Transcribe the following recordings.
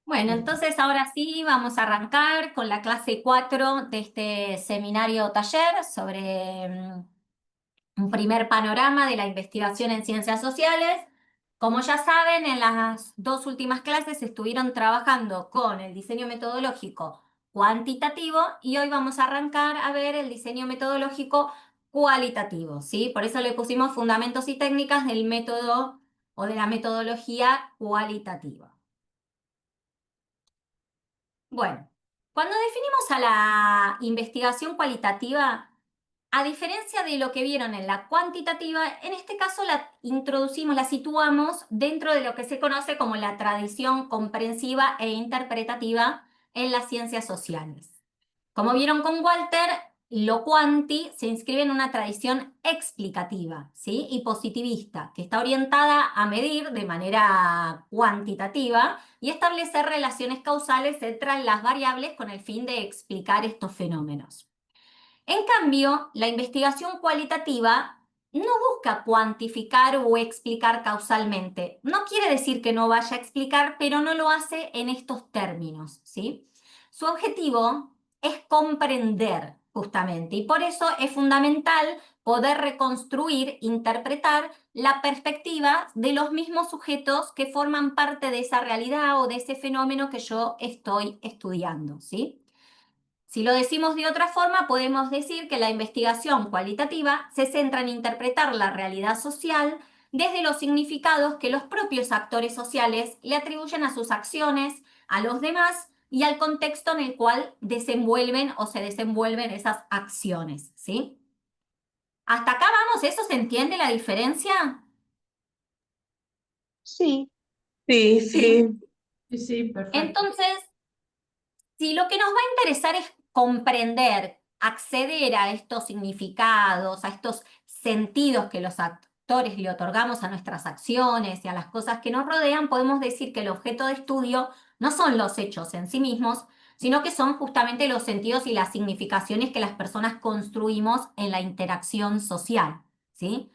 Bueno, entonces ahora sí vamos a arrancar con la clase 4 de este seminario taller sobre un primer panorama de la investigación en ciencias sociales. Como ya saben, en las dos últimas clases estuvieron trabajando con el diseño metodológico cuantitativo y hoy vamos a arrancar a ver el diseño metodológico cualitativo, ¿sí? Por eso le pusimos fundamentos y técnicas del método o de la metodología cualitativa. Bueno, cuando definimos a la investigación cualitativa, a diferencia de lo que vieron en la cuantitativa, en este caso la introducimos, la situamos dentro de lo que se conoce como la tradición comprensiva e interpretativa en las ciencias sociales. Como vieron con Walter, lo cuanti se inscribe en una tradición explicativa, ¿sí? Y positivista, que está orientada a medir de manera cuantitativa y establecer relaciones causales entre las variables con el fin de explicar estos fenómenos. En cambio, la investigación cualitativa no busca cuantificar o explicar causalmente. No quiere decir que no vaya a explicar, pero no lo hace en estos términos, ¿sí? Su objetivo es comprender justamente y por eso es fundamental poder reconstruir, interpretar la perspectiva de los mismos sujetos que forman parte de esa realidad o de ese fenómeno que yo estoy estudiando, ¿sí? Si lo decimos de otra forma, podemos decir que la investigación cualitativa se centra en interpretar la realidad social desde los significados que los propios actores sociales le atribuyen a sus acciones, a los demás y al contexto en el cual desenvuelven o se desenvuelven esas acciones, ¿sí? ¿Hasta acá vamos? ¿Eso se entiende la diferencia? Sí, Sí, ¿Sí? sí. Sí, sí, perfecto. Entonces, si lo que nos va a interesar es comprender, acceder a estos significados, a estos sentidos que los actores le otorgamos a nuestras acciones y a las cosas que nos rodean, podemos decir que el objeto de estudio no son los hechos en sí mismos, sino que son justamente los sentidos y las significaciones que las personas construimos en la interacción social, ¿sí?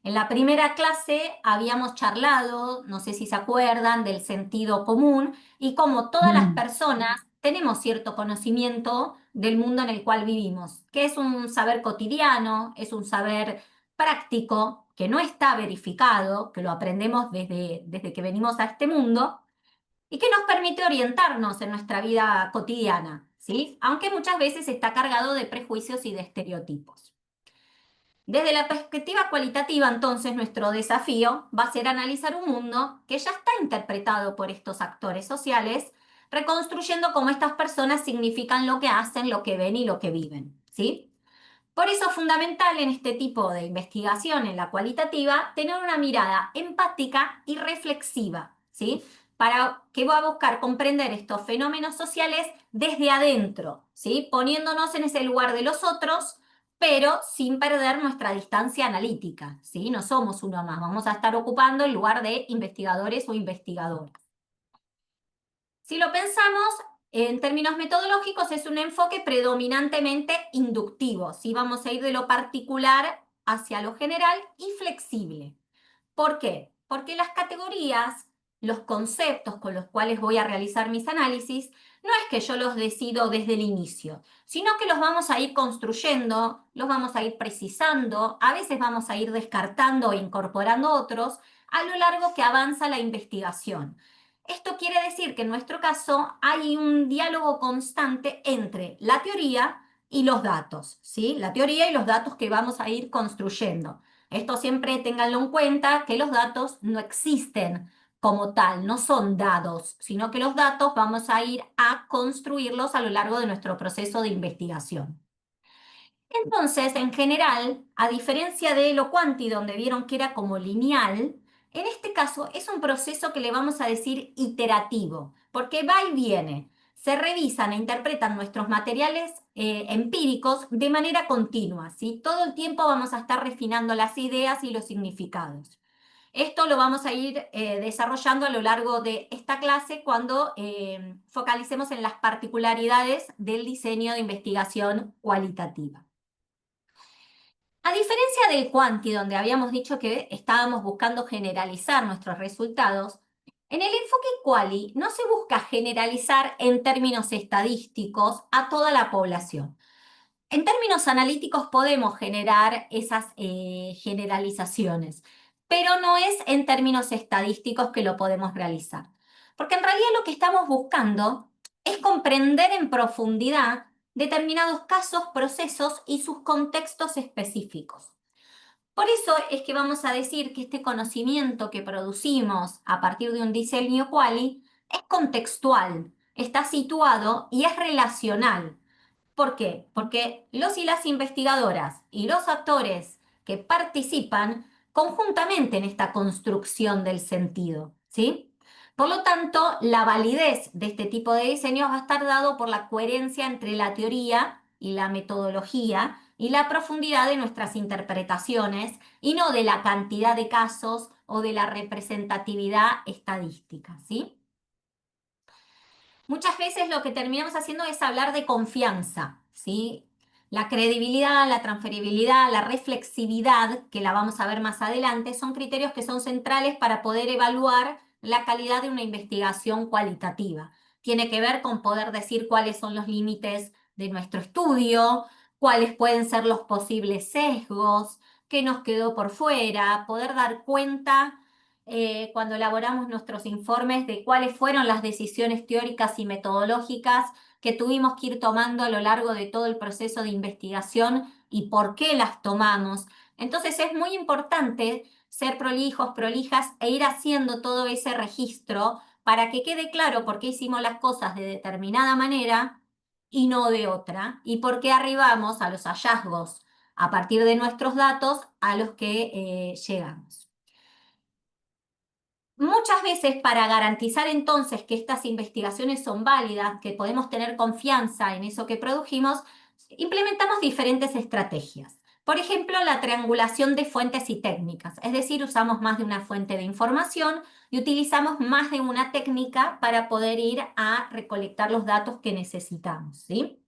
En la primera clase habíamos charlado, no sé si se acuerdan, del sentido común y cómo todas las Mm. personas tenemos cierto conocimiento del mundo en el cual vivimos, que es un saber cotidiano, es un saber práctico, que no está verificado, que lo aprendemos desde que venimos a este mundo y que nos permite orientarnos en nuestra vida cotidiana, ¿sí? Aunque muchas veces está cargado de prejuicios y de estereotipos. Desde la perspectiva cualitativa, entonces, nuestro desafío va a ser analizar un mundo que ya está interpretado por estos actores sociales, reconstruyendo cómo estas personas significan lo que hacen, lo que ven y lo que viven, ¿sí? Por eso es fundamental en este tipo de investigación, en la cualitativa, tener una mirada empática y reflexiva, ¿sí? Para que va a buscar comprender estos fenómenos sociales desde adentro, ¿sí? Poniéndonos en ese lugar de los otros, pero sin perder nuestra distancia analítica, ¿sí? No somos uno más, vamos a estar ocupando el lugar de investigadores o investigadoras. Si lo pensamos en términos metodológicos, es un enfoque predominantemente inductivo, ¿sí? Vamos a ir de lo particular hacia lo general y flexible. ¿Por qué? Porque las categorías, los conceptos con los cuales voy a realizar mis análisis, no es que yo los decido desde el inicio, sino que los vamos a ir construyendo, los vamos a ir precisando, a veces vamos a ir descartando e incorporando otros a lo largo que avanza la investigación. Esto quiere decir que en nuestro caso hay un diálogo constante entre la teoría y los datos, ¿sí? La teoría y los datos que vamos a ir construyendo. Esto siempre ténganlo en cuenta, que los datos no existen como tal, no son dados, sino que los datos vamos a ir a construirlos a lo largo de nuestro proceso de investigación. Entonces, en general, a diferencia de lo cuanti, donde vieron que era como lineal, en este caso es un proceso que le vamos a decir iterativo, porque va y viene. Se revisan e interpretan nuestros materiales empíricos de manera continua, ¿sí? Todo el tiempo vamos a estar refinando las ideas y los significados. Esto lo vamos a ir desarrollando a lo largo de esta clase cuando focalicemos en las particularidades del diseño de investigación cualitativa. A diferencia del cuanti, donde habíamos dicho que estábamos buscando generalizar nuestros resultados, En el enfoque quali no se busca generalizar en términos estadísticos a toda la población. En términos analíticos podemos generar esas generalizaciones, pero no es en términos estadísticos que lo podemos realizar. Porque en realidad lo que estamos buscando es comprender en profundidad determinados casos, procesos y sus contextos específicos. Por eso es que vamos a decir que este conocimiento que producimos a partir de un diseño quali es contextual, está situado y es relacional. ¿Por qué? Porque los y las investigadoras y los actores que participan conjuntamente en esta construcción del sentido, ¿sí? Por lo tanto, la validez de este tipo de diseños va a estar dado por la coherencia entre la teoría y la metodología y la profundidad de nuestras interpretaciones y no de la cantidad de casos o de la representatividad estadística, ¿sí? Muchas veces lo que terminamos haciendo es hablar de confianza, ¿sí? La credibilidad, la transferibilidad, la reflexividad, que la vamos a ver más adelante, son criterios que son centrales para poder evaluar la calidad de una investigación cualitativa. Tiene que ver con poder decir cuáles son los límites de nuestro estudio, cuáles pueden ser los posibles sesgos, qué nos quedó por fuera, poder dar cuenta cuando elaboramos nuestros informes de cuáles fueron las decisiones teóricas y metodológicas que tuvimos que ir tomando a lo largo de todo el proceso de investigación y por qué las tomamos. Entonces es muy importante ser prolijos, prolijas e ir haciendo todo ese registro para que quede claro por qué hicimos las cosas de determinada manera y no de otra, y por qué arribamos a los hallazgos a partir de nuestros datos a los que llegamos. Muchas veces para garantizar entonces que estas investigaciones son válidas, que podemos tener confianza en eso que produjimos, implementamos diferentes estrategias. Por ejemplo, la triangulación de fuentes y técnicas, es decir, usamos más de una fuente de información y utilizamos más de una técnica para poder ir a recolectar los datos que necesitamos, ¿sí?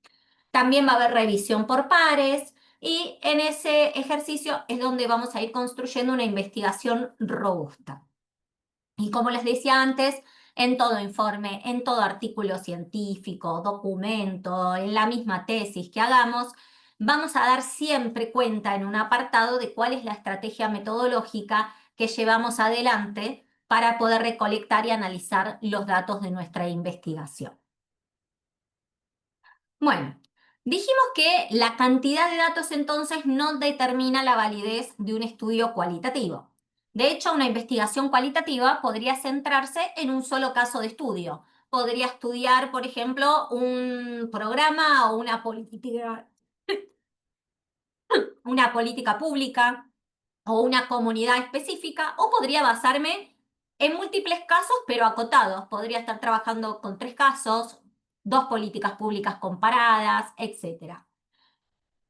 También va a haber revisión por pares y en ese ejercicio es donde vamos a ir construyendo una investigación robusta. Y como les decía antes, en todo informe, en todo artículo científico, documento, en la misma tesis que hagamos, vamos a dar siempre cuenta en un apartado de cuál es la estrategia metodológica que llevamos adelante para poder recolectar y analizar los datos de nuestra investigación. Bueno, dijimos que la cantidad de datos entonces no determina la validez de un estudio cualitativo. De hecho, una investigación cualitativa podría centrarse en un solo caso de estudio. Podría estudiar, por ejemplo, un programa o una política pública o una comunidad específica, o podría basarme en múltiples casos, pero acotados. Podría estar trabajando con 3 casos, 2 políticas públicas comparadas, etc.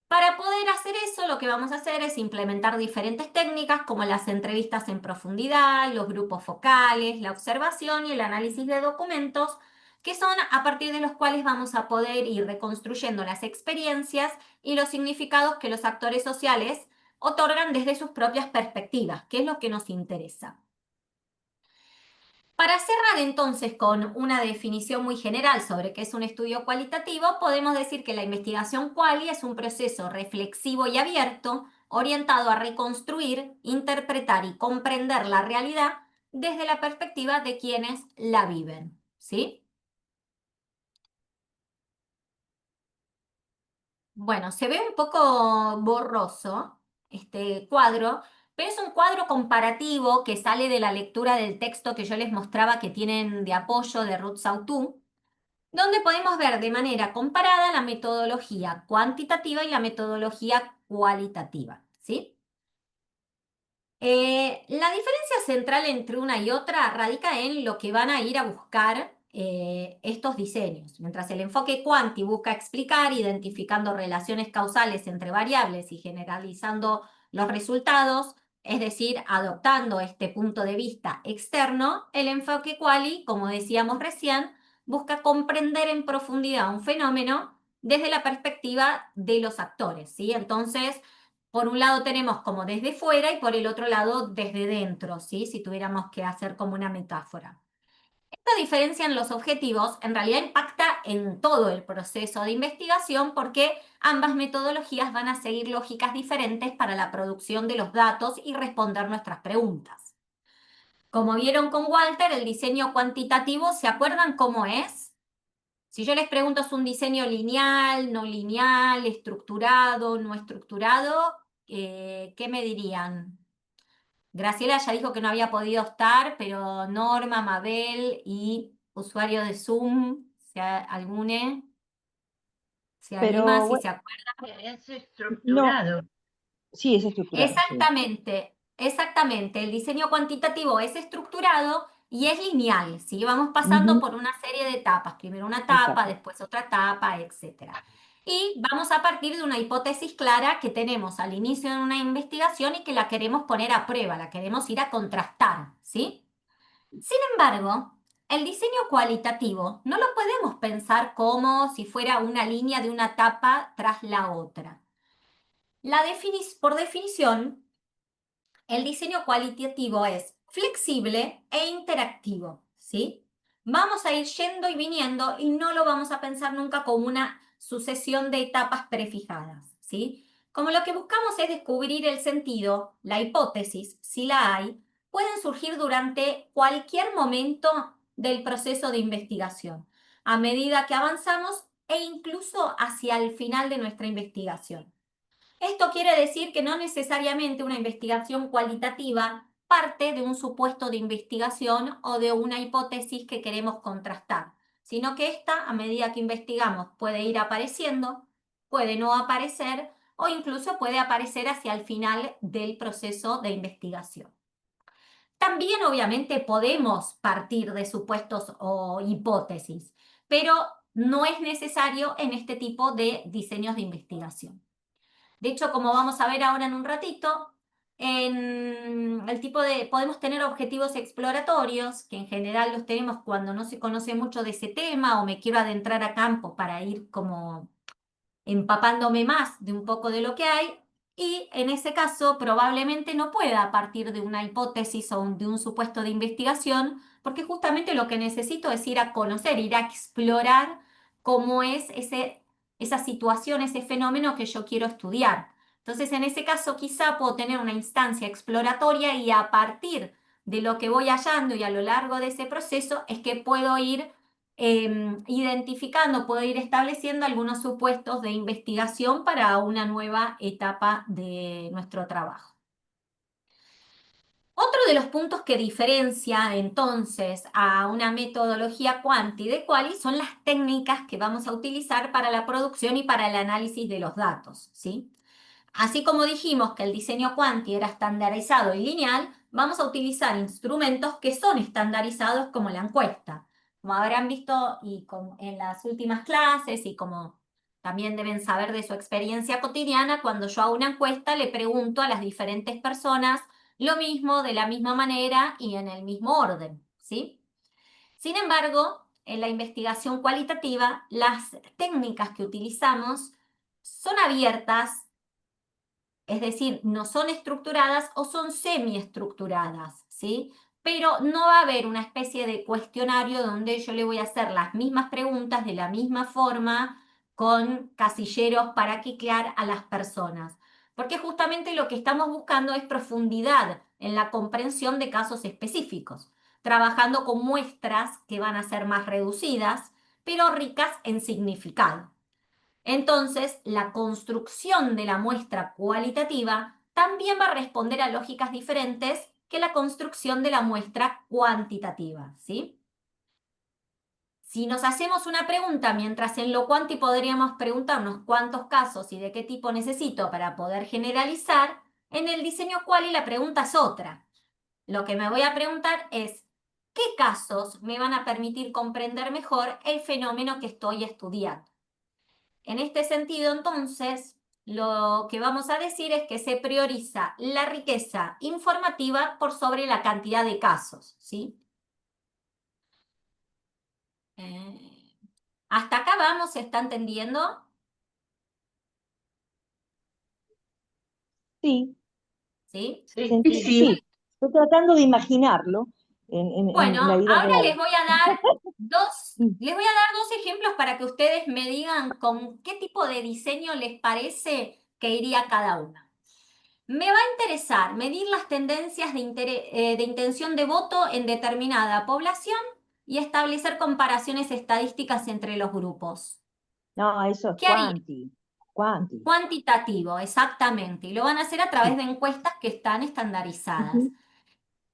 Para poder hacer eso, lo que vamos a hacer es implementar diferentes técnicas como las entrevistas en profundidad, los grupos focales, la observación y el análisis de documentos, que son a partir de los cuales vamos a poder ir reconstruyendo las experiencias y los significados que los actores sociales otorgan desde sus propias perspectivas, que es lo que nos interesa. Para cerrar entonces con una definición muy general sobre qué es un estudio cualitativo, podemos decir que la investigación quali es un proceso reflexivo y abierto orientado a reconstruir, interpretar y comprender la realidad desde la perspectiva de quienes la viven, ¿sí? Bueno, se ve un poco borroso este cuadro, pero es un cuadro comparativo que sale de la lectura del texto que yo les mostraba que tienen de apoyo de Ruth Sautou, donde podemos ver de manera comparada la metodología cuantitativa y la metodología cualitativa, ¿sí? La diferencia central entre una y otra radica en lo que van a ir a buscar estos diseños. Mientras el enfoque cuanti busca explicar, identificando relaciones causales entre variables y generalizando los resultados, es decir, adoptando este punto de vista externo, el enfoque quali, como decíamos recién, busca comprender en profundidad un fenómeno desde la perspectiva de los actores, ¿sí? Entonces, por un lado tenemos como desde fuera y por el otro lado desde dentro, ¿sí? Si tuviéramos que hacer como una metáfora. diferencian los objetivos, en realidad impacta en todo el proceso de investigación porque ambas metodologías van a seguir lógicas diferentes para la producción de los datos y responder nuestras preguntas. Como vieron con Walter, el diseño cuantitativo, ¿se acuerdan cómo es? Si yo les pregunto, ¿es un diseño lineal, no lineal, estructurado, no estructurado? ¿Qué me dirían? Graciela ya dijo que no había podido estar, pero Norma, Mabel y usuario de Zoom, si alguno se anima, Pero si bueno, se acuerda. Es no, estructurado. sí, es estructurado, sí. Exactamente, exactamente. El diseño cuantitativo es estructurado y es lineal, ¿sí? Vamos pasando Ujú, por una serie de etapas, primero una etapa, exacto. después otra etapa, etc. Y vamos a partir de una hipótesis clara que tenemos al inicio de una investigación y que la queremos poner a prueba, la queremos ir a contrastar, ¿sí? Sin embargo, el diseño cualitativo no lo podemos pensar como si fuera una línea de una etapa tras la otra. Por definición, el diseño cualitativo es flexible e interactivo, ¿sí? Vamos a ir yendo y viniendo y no lo vamos a pensar nunca como una sucesión de etapas prefijadas, ¿sí? Como lo que buscamos es descubrir el sentido, la hipótesis, si la hay, pueden surgir durante cualquier momento del proceso de investigación, a medida que avanzamos e incluso hacia el final de nuestra investigación. Esto quiere decir que no necesariamente una investigación cualitativa parte de un supuesto de investigación o de una hipótesis que queremos contrastar, sino que esta, a medida que investigamos, puede ir apareciendo, puede no aparecer o incluso puede aparecer hacia el final del proceso de investigación. También, obviamente, podemos partir de supuestos o hipótesis, pero no es necesario en este tipo de diseños de investigación. De hecho, como vamos a ver ahora en un ratito, podemos tener objetivos exploratorios, que en general los tenemos cuando no se conoce mucho de ese tema o me quiero adentrar a campo para ir como empapándome más de un poco de lo que hay, y en ese caso probablemente no pueda partir de una hipótesis o de un supuesto de investigación, porque justamente lo que necesito es ir a conocer, ir a explorar cómo es esa situación, ese fenómeno que yo quiero estudiar. Entonces, en ese caso, quizá puedo tener una instancia exploratoria y a partir de lo que voy hallando y a lo largo de ese proceso es que puedo ir identificando, puedo ir estableciendo algunos supuestos de investigación para una nueva etapa de nuestro trabajo. Otro de los puntos que diferencia entonces a una metodología cuanti de quali son las técnicas que vamos a utilizar para la producción y para el análisis de los datos, ¿sí? Así como dijimos que el diseño cuanti era estandarizado y lineal, vamos a utilizar instrumentos que son estandarizados como la encuesta. Como habrán visto en las últimas clases y como también deben saber de su experiencia cotidiana, cuando yo hago una encuesta le pregunto a las diferentes personas lo mismo, de la misma manera y en el mismo orden, ¿sí? Sin embargo, en la investigación cualitativa, las técnicas que utilizamos son abiertas, es decir, no son estructuradas o son semiestructuradas, ¿sí? Pero no va a haber una especie de cuestionario donde yo le voy a hacer las mismas preguntas de la misma forma con casilleros para quiquear a las personas. Porque justamente lo que estamos buscando es profundidad en la comprensión de casos específicos, trabajando con muestras que van a ser más reducidas, pero ricas en significado. Entonces, la construcción de la muestra cualitativa también va a responder a lógicas diferentes que la construcción de la muestra cuantitativa, ¿sí? Si nos hacemos una pregunta, mientras en lo cuanti podríamos preguntarnos cuántos casos y de qué tipo necesito para poder generalizar, en el diseño quali la pregunta es otra. Lo que me voy a preguntar es, ¿qué casos me van a permitir comprender mejor el fenómeno que estoy estudiando? En este sentido, entonces, lo que vamos a decir es que se prioriza la riqueza informativa por sobre la cantidad de casos, ¿sí? ¿Hasta acá vamos? ¿Se está entendiendo? Sí, ¿Sí? Sí, sí, sí. sí. Estoy tratando de imaginarlo. Bueno, en la vida ahora real. les voy a dar dos ejemplos para que ustedes me digan con qué tipo de diseño les parece que iría cada una. Me va a interesar medir las tendencias de intención de voto en determinada población y establecer comparaciones estadísticas entre los grupos. No, eso es ¿Qué haría? Quanti. Cuantitativo, exactamente. Y lo van a hacer a través de encuestas que están estandarizadas.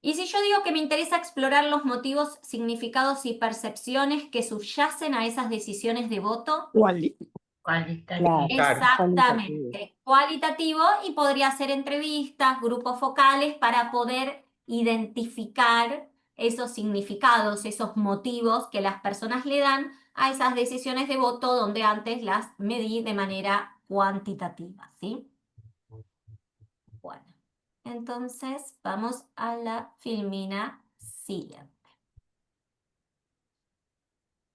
Y si yo digo que me interesa explorar los motivos, significados y percepciones que subyacen a esas decisiones de voto. Cualitativo. Exactamente, cualitativo, y podría ser entrevistas, grupos focales para poder identificar esos significados, esos motivos que las personas le dan a esas decisiones de voto donde antes las medí de manera cuantitativa, ¿sí? Bueno, entonces vamos a la filmina siguiente.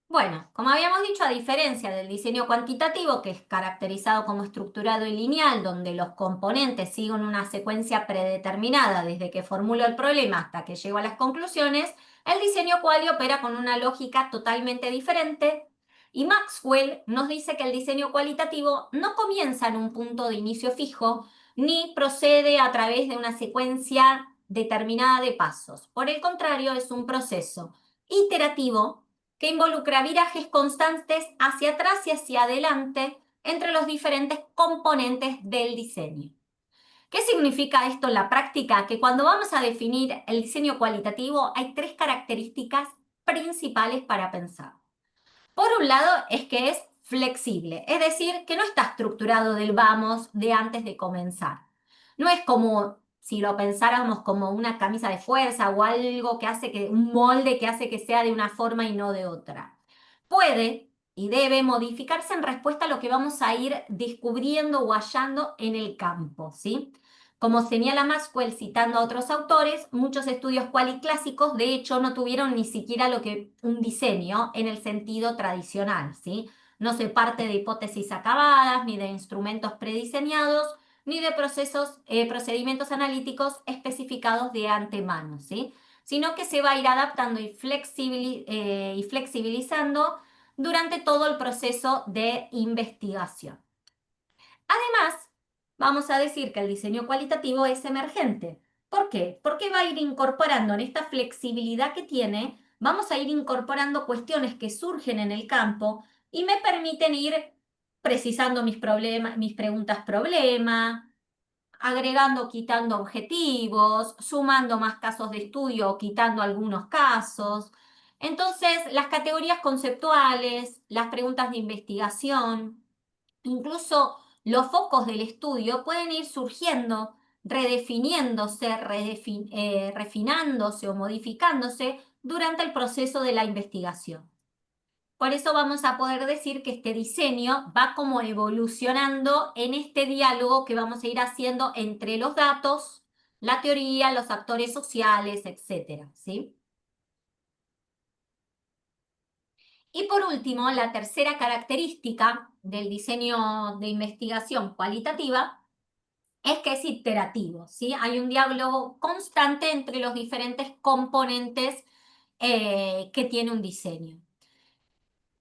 Bueno, como habíamos dicho, a diferencia del diseño cuantitativo, que es caracterizado como estructurado y lineal, donde los componentes siguen una secuencia predeterminada desde que formulo el problema hasta que llego a las conclusiones, el diseño quali opera con una lógica totalmente diferente, y Maxwell nos dice que el diseño cualitativo no comienza en un punto de inicio fijo, ni procede a través de una secuencia determinada de pasos. Por el contrario, es un proceso iterativo que involucra virajes constantes hacia atrás y hacia adelante entre los diferentes componentes del diseño. ¿Qué significa esto en la práctica? Que cuando vamos a definir el diseño cualitativo hay tres características principales para pensar. Por un lado es que es flexible, es decir, que no está estructurado del vamos de antes de comenzar. No es como si lo pensáramos como una camisa de fuerza o algo que hace que, un molde que hace que sea de una forma y no de otra. Puede y debe modificarse en respuesta a lo que vamos a ir descubriendo o hallando en el campo, ¿sí? Como señala Maxwell citando a otros autores, muchos estudios cualiclásicos de hecho no tuvieron ni siquiera lo que un diseño en el sentido tradicional, ¿sí? No se parte de hipótesis acabadas, ni de instrumentos prediseñados, ni de procedimientos analíticos especificados de antemano, ¿sí? Sino que se va a ir adaptando y flexibilizando durante todo el proceso de investigación. Además, vamos a decir que el diseño cualitativo es emergente. ¿Por qué? Porque va a ir incorporando en esta flexibilidad que tiene, vamos a ir incorporando cuestiones que surgen en el campo y me permiten ir precisando mis preguntas problema, agregando, quitando objetivos, sumando más casos de estudio o quitando algunos casos. Entonces, las categorías conceptuales, las preguntas de investigación, incluso los focos del estudio pueden ir surgiendo, redefiniéndose, refinándose o modificándose durante el proceso de la investigación. Por eso vamos a poder decir que este diseño va como evolucionando en este diálogo que vamos a ir haciendo entre los datos, la teoría, los actores sociales, etc. ¿Sí? Y por último, la tercera característica del diseño de investigación cualitativa es que es iterativo, ¿sí? Hay un diálogo constante entre los diferentes componentes que tiene un diseño.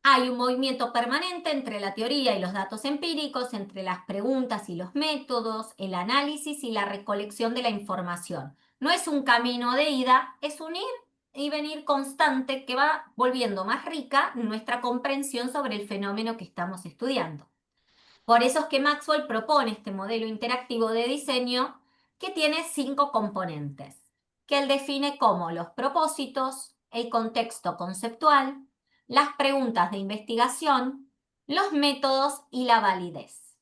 Hay un movimiento permanente entre la teoría y los datos empíricos, entre las preguntas y los métodos, el análisis y la recolección de la información. No es un camino de ida, es un ir y venir constante que va volviendo más rica nuestra comprensión sobre el fenómeno que estamos estudiando. Por eso es que Maxwell propone este modelo interactivo de diseño que tiene 5 componentes, que él define como los propósitos, el contexto conceptual, las preguntas de investigación, los métodos y la validez.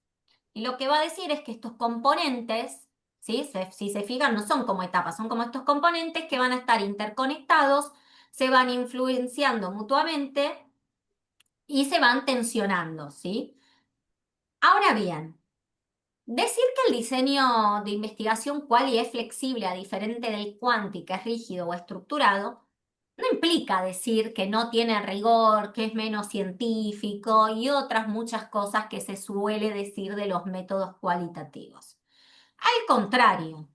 Y lo que va a decir es que estos componentes, ¿sí? Si se fijan, no son como etapas, son como estos componentes que van a estar interconectados, se van influenciando mutuamente y se van tensionando, ¿sí? Ahora bien, decir que el diseño de investigación quali es flexible a diferente del quanti, que es rígido o estructurado, no implica decir que no tiene rigor, que es menos científico y otras muchas cosas que se suele decir de los métodos cualitativos. Al contrario,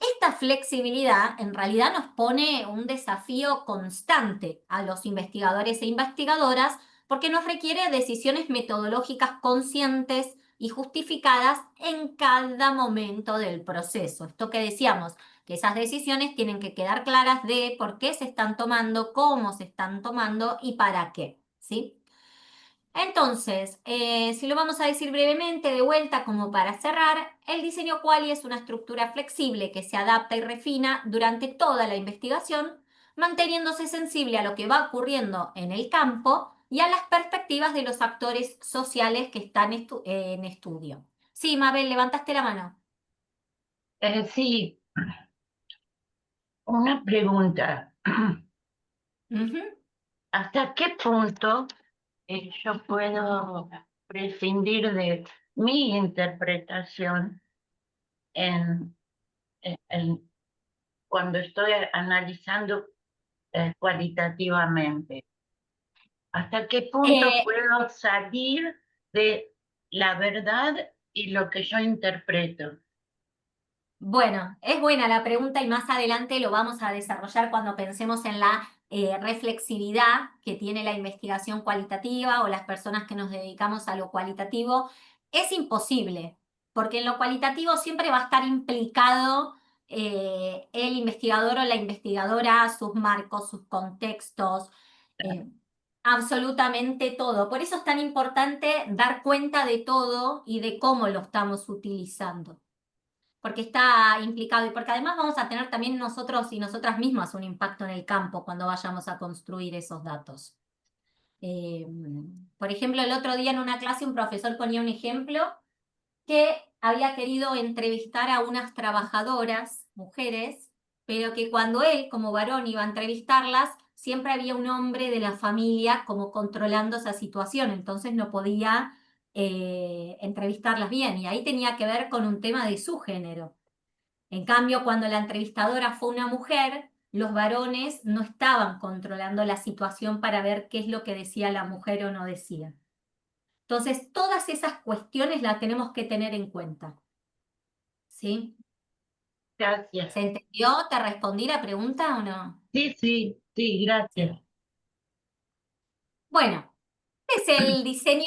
Esta flexibilidad en realidad nos pone un desafío constante a los investigadores e investigadoras porque nos requiere decisiones metodológicas conscientes y justificadas en cada momento del proceso. Esto que decíamos, que esas decisiones tienen que quedar claras de por qué se están tomando, cómo se están tomando y para qué, ¿sí? Entonces, si lo vamos a decir brevemente, de vuelta como para cerrar, el diseño quali es una estructura flexible que se adapta y refina durante toda la investigación, manteniéndose sensible a lo que va ocurriendo en el campo y a las perspectivas de los actores sociales que están en estudio. Sí, Mabel, levantaste la mano. Sí, una pregunta. Ujú. ¿Hasta qué punto yo puedo prescindir de mi interpretación en, cuando estoy analizando cualitativamente? ¿Hasta qué punto Eh, puedo salir de la verdad y lo que yo interpreto? Bueno, es buena la pregunta y más adelante lo vamos a desarrollar cuando pensemos en la reflexividad que tiene la investigación cualitativa o las personas que nos dedicamos a lo cualitativo. Es imposible, porque en lo cualitativo siempre va a estar implicado el investigador o la investigadora, sus marcos, sus contextos, eh, absolutamente todo. Por eso es tan importante dar cuenta de todo y de cómo lo estamos utilizando porque está implicado y porque además vamos a tener también nosotros y nosotras mismas un impacto en el campo cuando vayamos a construir esos datos. Eh, por ejemplo, el otro día en una clase un profesor ponía un ejemplo que había querido entrevistar a unas trabajadoras, mujeres, pero que cuando él, como varón, iba a entrevistarlas, siempre había un hombre de la familia como controlando esa situación, entonces no podía entrevistarlas bien y ahí tenía que ver con un tema de su género. En cambio, cuando la entrevistadora fue una mujer, los varones no estaban controlando la situación para ver qué es lo que decía la mujer o no decía. Entonces, todas esas cuestiones las tenemos que tener en cuenta. ¿Sí? Gracias. ¿Se entendió? ¿Te respondí la pregunta o no? Sí, sí, sí, gracias. Bueno, es el diseño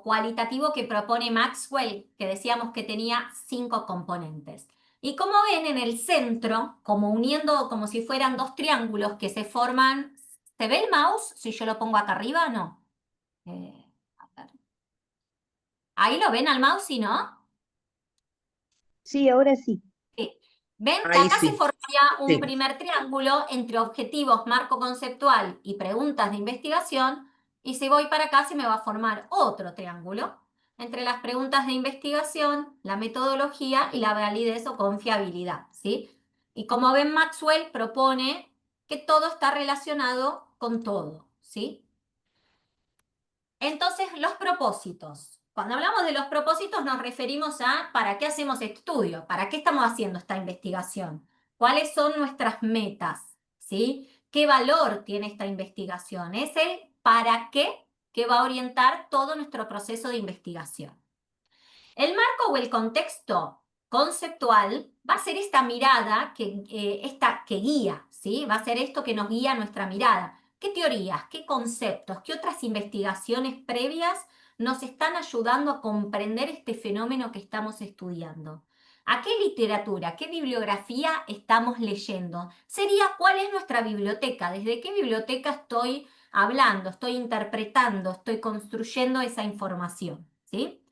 cualitativo que propone Maxwell, que decíamos que tenía 5 componentes. Y como ven en el centro, como uniendo como si fueran dos triángulos que se forman, ¿se ve el mouse si yo lo pongo acá arriba o no? A ver. Ahí lo ven al mouse, ¿sí, no? Sí, ahora sí. Sí. ¿Ven que Ahí acá se sí, formaría un sí. primer triángulo entre objetivos, marco conceptual y preguntas de investigación? Y si voy para acá se me va a formar otro triángulo entre las preguntas de investigación, la metodología y la validez o confiabilidad, ¿sí? Y como ven, Maxwell propone que todo está relacionado con todo, ¿sí? Entonces, los propósitos. Cuando hablamos de los propósitos nos referimos a ¿para qué hacemos este estudio? ¿Para qué estamos haciendo esta investigación? ¿Cuáles son nuestras metas? ¿Sí? ¿Qué valor tiene esta investigación? Es el para qué que va a orientar todo nuestro proceso de investigación. El marco o el contexto conceptual va a ser esta mirada que guía, ¿sí? Va a ser esto que nos guía nuestra mirada. ¿Qué teorías, qué conceptos, qué otras investigaciones previas nos están ayudando a comprender este fenómeno que estamos estudiando? ¿A qué literatura, qué bibliografía estamos leyendo? Sería cuál es nuestra biblioteca, desde qué biblioteca estoy hablando, estoy interpretando, estoy construyendo esa información, ¿sí?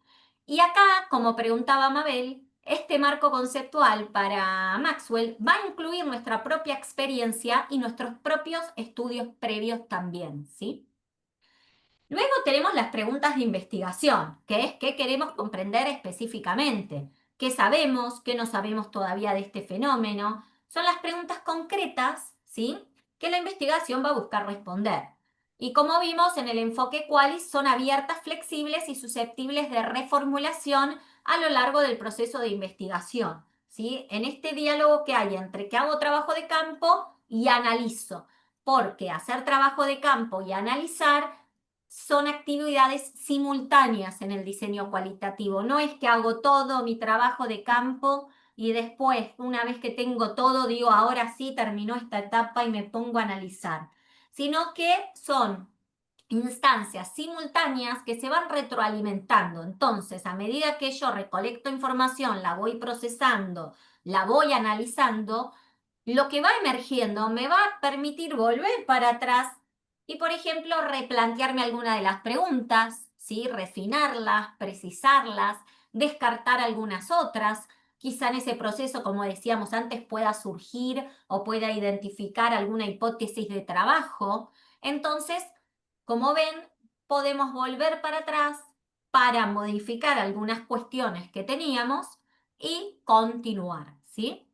Y acá, como preguntaba Mabel, este marco conceptual para Maxwell va a incluir nuestra propia experiencia y nuestros propios estudios previos también, ¿sí? Luego tenemos las preguntas de investigación, que es qué queremos comprender específicamente, qué sabemos, qué no sabemos todavía de este fenómeno. Son las preguntas concretas, ¿sí? Que la investigación va a buscar responder. Y como vimos en el enfoque Qualis, son abiertas, flexibles y susceptibles de reformulación a lo largo del proceso de investigación, ¿sí? En este diálogo que hay entre que hago trabajo de campo y analizo, porque hacer trabajo de campo y analizar son actividades simultáneas en el diseño cualitativo. No es que hago todo mi trabajo de campo y después, una vez que tengo todo, digo, ahora sí terminó esta etapa y me pongo a analizar, sino que son instancias simultáneas que se van retroalimentando. Entonces, a medida que yo recolecto información, la voy procesando, la voy analizando, lo que va emergiendo me va a permitir volver para atrás y, por ejemplo, replantearme alguna de las preguntas, ¿sí? Refinarlas, precisarlas, descartar algunas otras. Quizá en ese proceso, como decíamos antes, pueda surgir o pueda identificar alguna hipótesis de trabajo. Entonces, como ven, podemos volver para atrás para modificar algunas cuestiones que teníamos y continuar, ¿sí?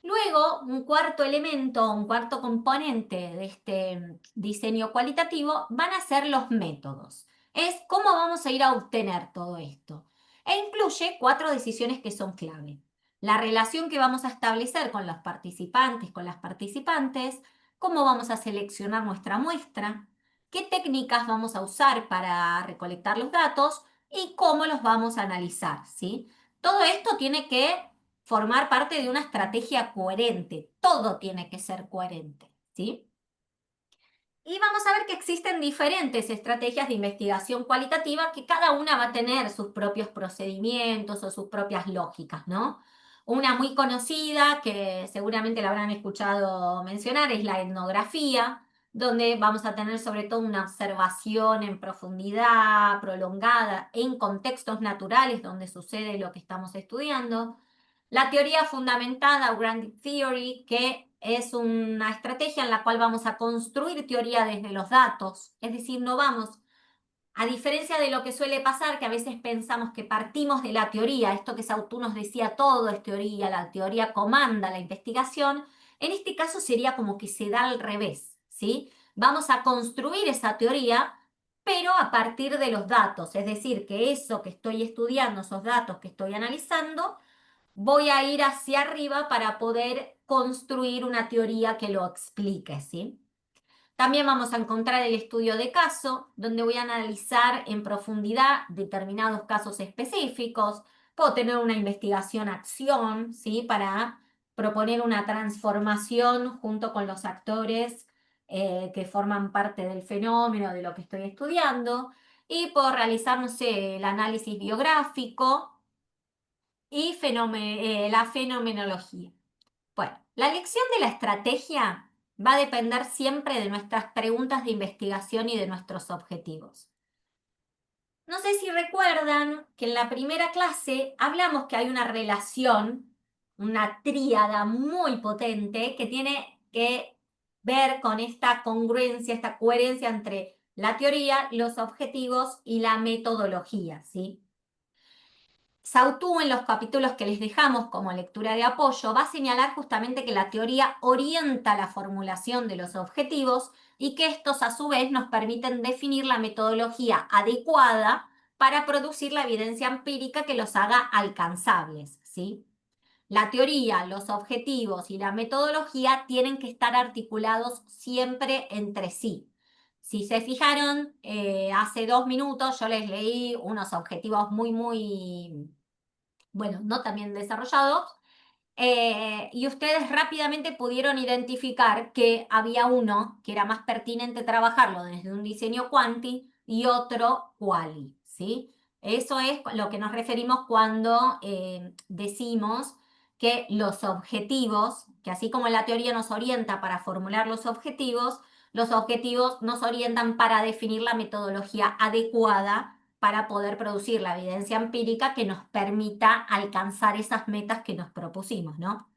Luego, un cuarto elemento, un cuarto componente de este diseño cualitativo van a ser los métodos. Es cómo vamos a ir a obtener todo esto. E incluye 4 decisiones que son clave. La relación que vamos a establecer con los participantes, con las participantes, cómo vamos a seleccionar nuestra muestra, qué técnicas vamos a usar para recolectar los datos y cómo los vamos a analizar, ¿sí? Todo esto tiene que formar parte de una estrategia coherente. Todo tiene que ser coherente, ¿sí? Y vamos a ver que existen diferentes estrategias de investigación cualitativa que cada una va a tener sus propios procedimientos o sus propias lógicas, ¿no? Una muy conocida, que seguramente la habrán escuchado mencionar, es la etnografía, donde vamos a tener sobre todo una observación en profundidad, prolongada, en contextos naturales donde sucede lo que estamos estudiando. La teoría fundamentada, o Grounded Theory, que es una estrategia en la cual vamos a construir teoría desde los datos, es decir, no vamos, a diferencia de lo que suele pasar, que a veces pensamos que partimos de la teoría, esto que Saussure nos decía, todo es teoría, la teoría comanda la investigación, en este caso sería como que se da al revés, ¿sí? Vamos a construir esa teoría, pero a partir de los datos, es decir, que eso que estoy estudiando, esos datos que estoy analizando, voy a ir hacia arriba para poder construir una teoría que lo explique, ¿sí? También vamos a encontrar el estudio de caso, donde voy a analizar en profundidad determinados casos específicos. Puedo tener una investigación-acción, ¿sí? Para proponer una transformación junto con los actores que forman parte del fenómeno de lo que estoy estudiando. Y puedo realizar, no sé, el análisis biográfico y la fenomenología. Bueno, la elección de la estrategia va a depender siempre de nuestras preguntas de investigación y de nuestros objetivos. No sé si recuerdan que en la primera clase hablamos que hay una relación, una tríada muy potente que tiene que ver con esta congruencia, esta coherencia entre la teoría, los objetivos y la metodología, ¿sí? Saussure, en los capítulos que les dejamos como lectura de apoyo, va a señalar justamente que la teoría orienta la formulación de los objetivos y que estos a su vez nos permiten definir la metodología adecuada para producir la evidencia empírica que los haga alcanzables, ¿sí? La teoría, los objetivos y la metodología tienen que estar articulados siempre entre sí. Si se fijaron, hace 2 minutos yo les leí unos objetivos muy, bueno, no tan bien desarrollados, y ustedes rápidamente pudieron identificar que había uno que era más pertinente trabajarlo desde un diseño quanti y otro quali, ¿sí? Eso es lo que nos referimos cuando decimos que los objetivos, que así como la teoría nos orienta para formular los objetivos nos orientan para definir la metodología adecuada para poder producir la evidencia empírica que nos permita alcanzar esas metas que nos propusimos, ¿no?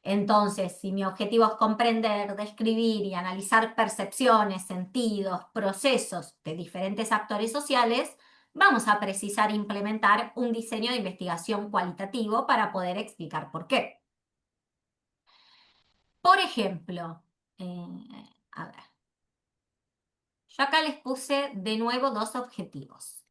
Entonces, si mi objetivo es comprender, describir y analizar percepciones, sentidos, procesos de diferentes actores sociales, vamos a precisar implementar un diseño de investigación cualitativo para poder explicar por qué. Por ejemplo, a ver, yo acá les puse de nuevo 2 objetivos.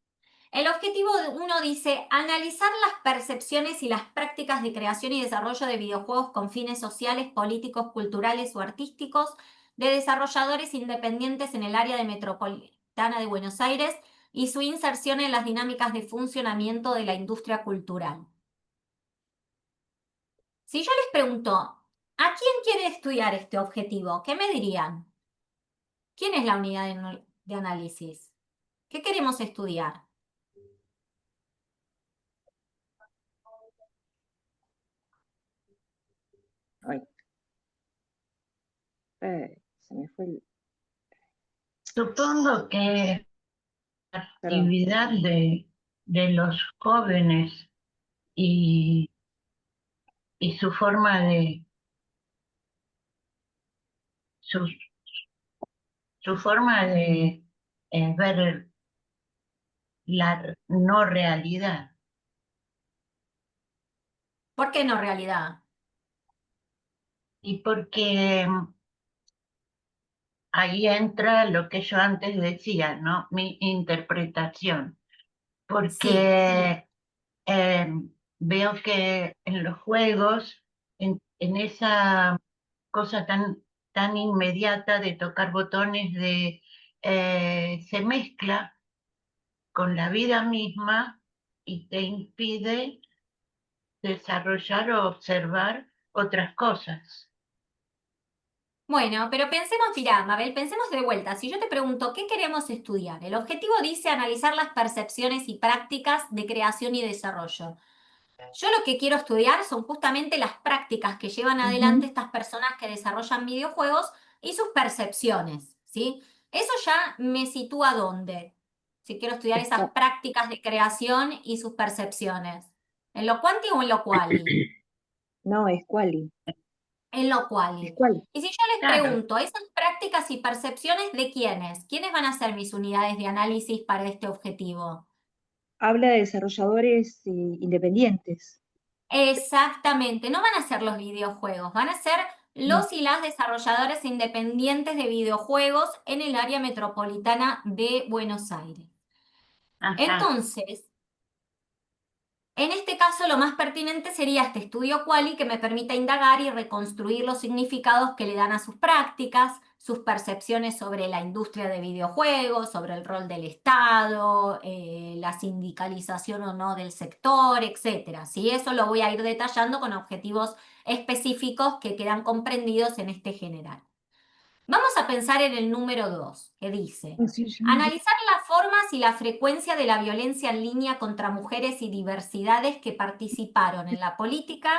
El objetivo 1 dice analizar las percepciones y las prácticas de creación y desarrollo de videojuegos con fines sociales, políticos, culturales o artísticos de desarrolladores independientes en el área de metropolitana de Buenos Aires y su inserción en las dinámicas de funcionamiento de la industria cultural. Si yo les pregunto, ¿a quién quiere estudiar este objetivo? ¿Qué me dirían? ¿Quién es la unidad de análisis? ¿Qué queremos estudiar? Ay, se me fue el... Supongo que Perdón. actividad de los jóvenes y, y su forma su, su forma de ver la no realidad. ¿Por qué no realidad? Y porque ahí entra lo que yo antes decía, ¿no? Mi interpretación. Sí, Porque eh, veo que en los juegos, en esa cosa tan inmediata de tocar botones, se mezcla con la vida misma y te impide desarrollar o observar otras cosas. bueno, pero pensemos, mirá, Mabel, pensemos de vuelta. Si yo te pregunto, ¿qué queremos estudiar? El objetivo dice analizar las percepciones y prácticas de creación y desarrollo. Yo lo que quiero estudiar son justamente las prácticas que llevan adelante Ujú, estas personas que desarrollan videojuegos y sus percepciones, ¿sí? Eso ya me sitúa dónde. Si quiero estudiar esas está. prácticas de creación y sus percepciones. ¿En lo cuanti o en lo quali? No, es quali. En lo Es quali. quali. Y si yo les Claro, pregunto, ¿esas prácticas y percepciones de quiénes? ¿Quiénes van a ser mis unidades de análisis para este objetivo? Habla de desarrolladores independientes. Exactamente, no van a ser los videojuegos, van a ser Mm, los y las desarrolladores independientes de videojuegos en el área metropolitana de Buenos Aires. ajá. Entonces, en este caso, lo más pertinente sería este estudio quali que me permita indagar y reconstruir los significados que le dan a sus prácticas, sus percepciones sobre la industria de videojuegos, sobre el rol del Estado, la sindicalización o no del sector, etcétera. ¿Sí? Eso lo voy a ir detallando con objetivos específicos que quedan comprendidos en este general. Vamos a pensar en el número 2, que dice, así se llama. analizar las formas y la frecuencia de la violencia en línea contra mujeres y diversidades que participaron en la política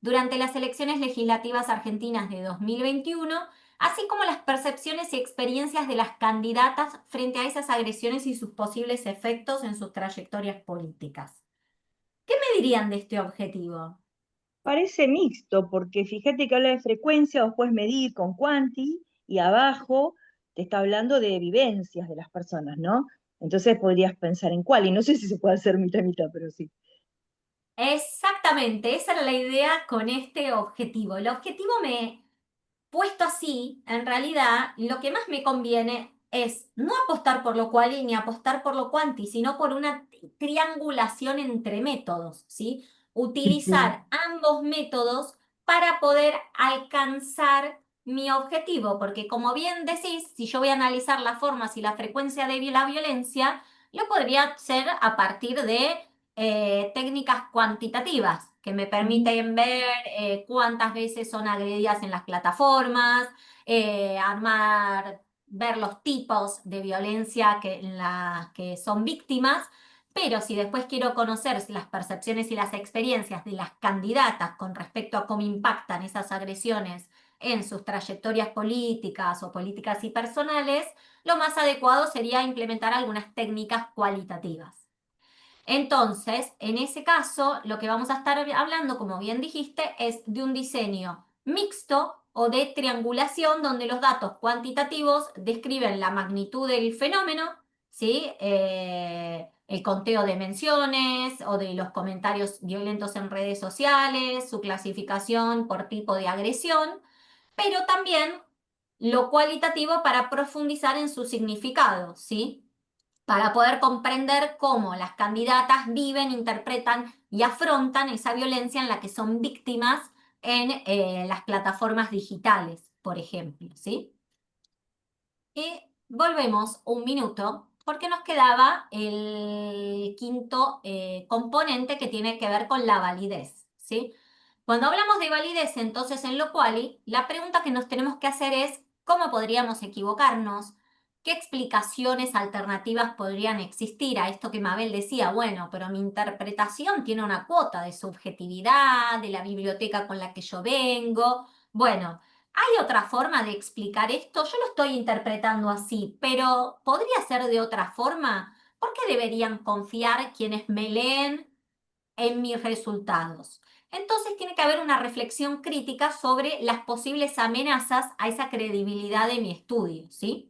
durante las elecciones legislativas argentinas de 2021, así como las percepciones y experiencias de las candidatas frente a esas agresiones y sus posibles efectos en sus trayectorias políticas. ¿Qué me dirían de este objetivo? Parece mixto, porque fíjate que habla de frecuencia, vos puedes medir con cuanti, y abajo te está hablando de vivencias de las personas, ¿no? Entonces podrías pensar en cuál, y no sé si se puede hacer mitad y mitad, pero sí. Exactamente, esa era la idea con este objetivo. El objetivo me puesto así, en realidad, lo que más me conviene es no apostar por lo quali ni apostar por lo quanti, sino por una triangulación entre métodos, ¿sí? Ujú. Utilizar ambos métodos para poder alcanzar mi objetivo, porque como bien decís, si yo voy a analizar las formas y la frecuencia de la violencia, lo podría hacer a partir de técnicas cuantitativas que me Ujú. permiten ver cuántas veces son agredidas en las plataformas, ver los tipos de violencia en las que son víctimas, pero si después quiero conocer las percepciones y las experiencias de las candidatas con respecto a cómo impactan esas agresiones en sus trayectorias políticas o políticas y personales, lo más adecuado sería implementar algunas técnicas cualitativas. Entonces, en ese caso, lo que vamos a estar hablando, como bien dijiste, es de un diseño mixto o de triangulación donde los datos cuantitativos describen la magnitud del fenómeno, ¿sí? El conteo de menciones o de los comentarios violentos en redes sociales, su clasificación por tipo de agresión, pero también lo cualitativo para profundizar en su significado, ¿sí? Para poder comprender cómo las candidatas viven, interpretan y afrontan esa violencia en la que son víctimas en las plataformas digitales, por ejemplo, ¿sí? Y volvemos un minuto porque nos quedaba el quinto componente que tiene que ver con la validez, ¿sí? Cuando hablamos de validez, entonces en lo quali, la pregunta que nos tenemos que hacer es ¿cómo podríamos equivocarnos? ¿Qué explicaciones alternativas podrían existir a esto que Mabel decía? Bueno, pero mi interpretación tiene una cuota de subjetividad, de la biblioteca con la que yo vengo. Bueno, ¿hay otra forma de explicar esto? Yo lo estoy interpretando así, pero ¿podría ser de otra forma? ¿Por qué deberían confiar quienes me leen en mis resultados? Entonces tiene que haber una reflexión crítica sobre las posibles amenazas a esa credibilidad de mi estudio, ¿sí?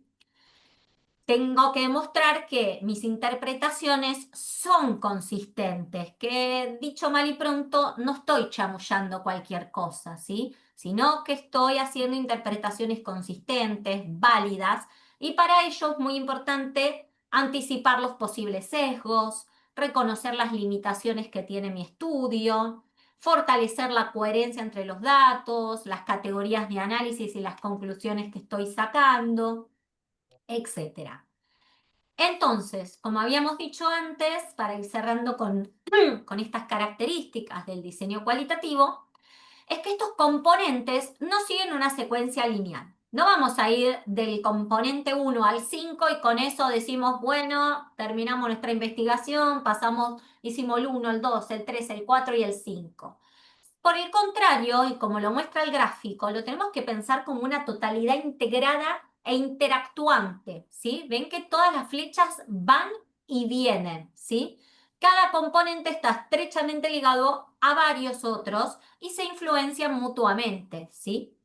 Tengo que demostrar que mis interpretaciones son consistentes, que dicho mal y pronto no estoy chamullando cualquier cosa, ¿sí? Sino que estoy haciendo interpretaciones consistentes, válidas, y para ello es muy importante anticipar los posibles sesgos, reconocer las limitaciones que tiene mi estudio, fortalecer la coherencia entre los datos, las categorías de análisis y las conclusiones que estoy sacando, etcétera. Entonces, como habíamos dicho antes, para ir cerrando con estas características del diseño cualitativo, es que estos componentes no siguen una secuencia lineal. No vamos a ir del componente 1 al 5 y con eso decimos, bueno, terminamos nuestra investigación, pasamos, hicimos el 1, el 2, el 3, el 4 y el 5. Por el contrario, y como lo muestra el gráfico, lo tenemos que pensar como una totalidad integrada e interactuante, ¿sí? Ven que todas las flechas van y vienen, ¿sí? Cada componente está estrechamente ligado a varios otros y se influencian mutuamente, ¿sí?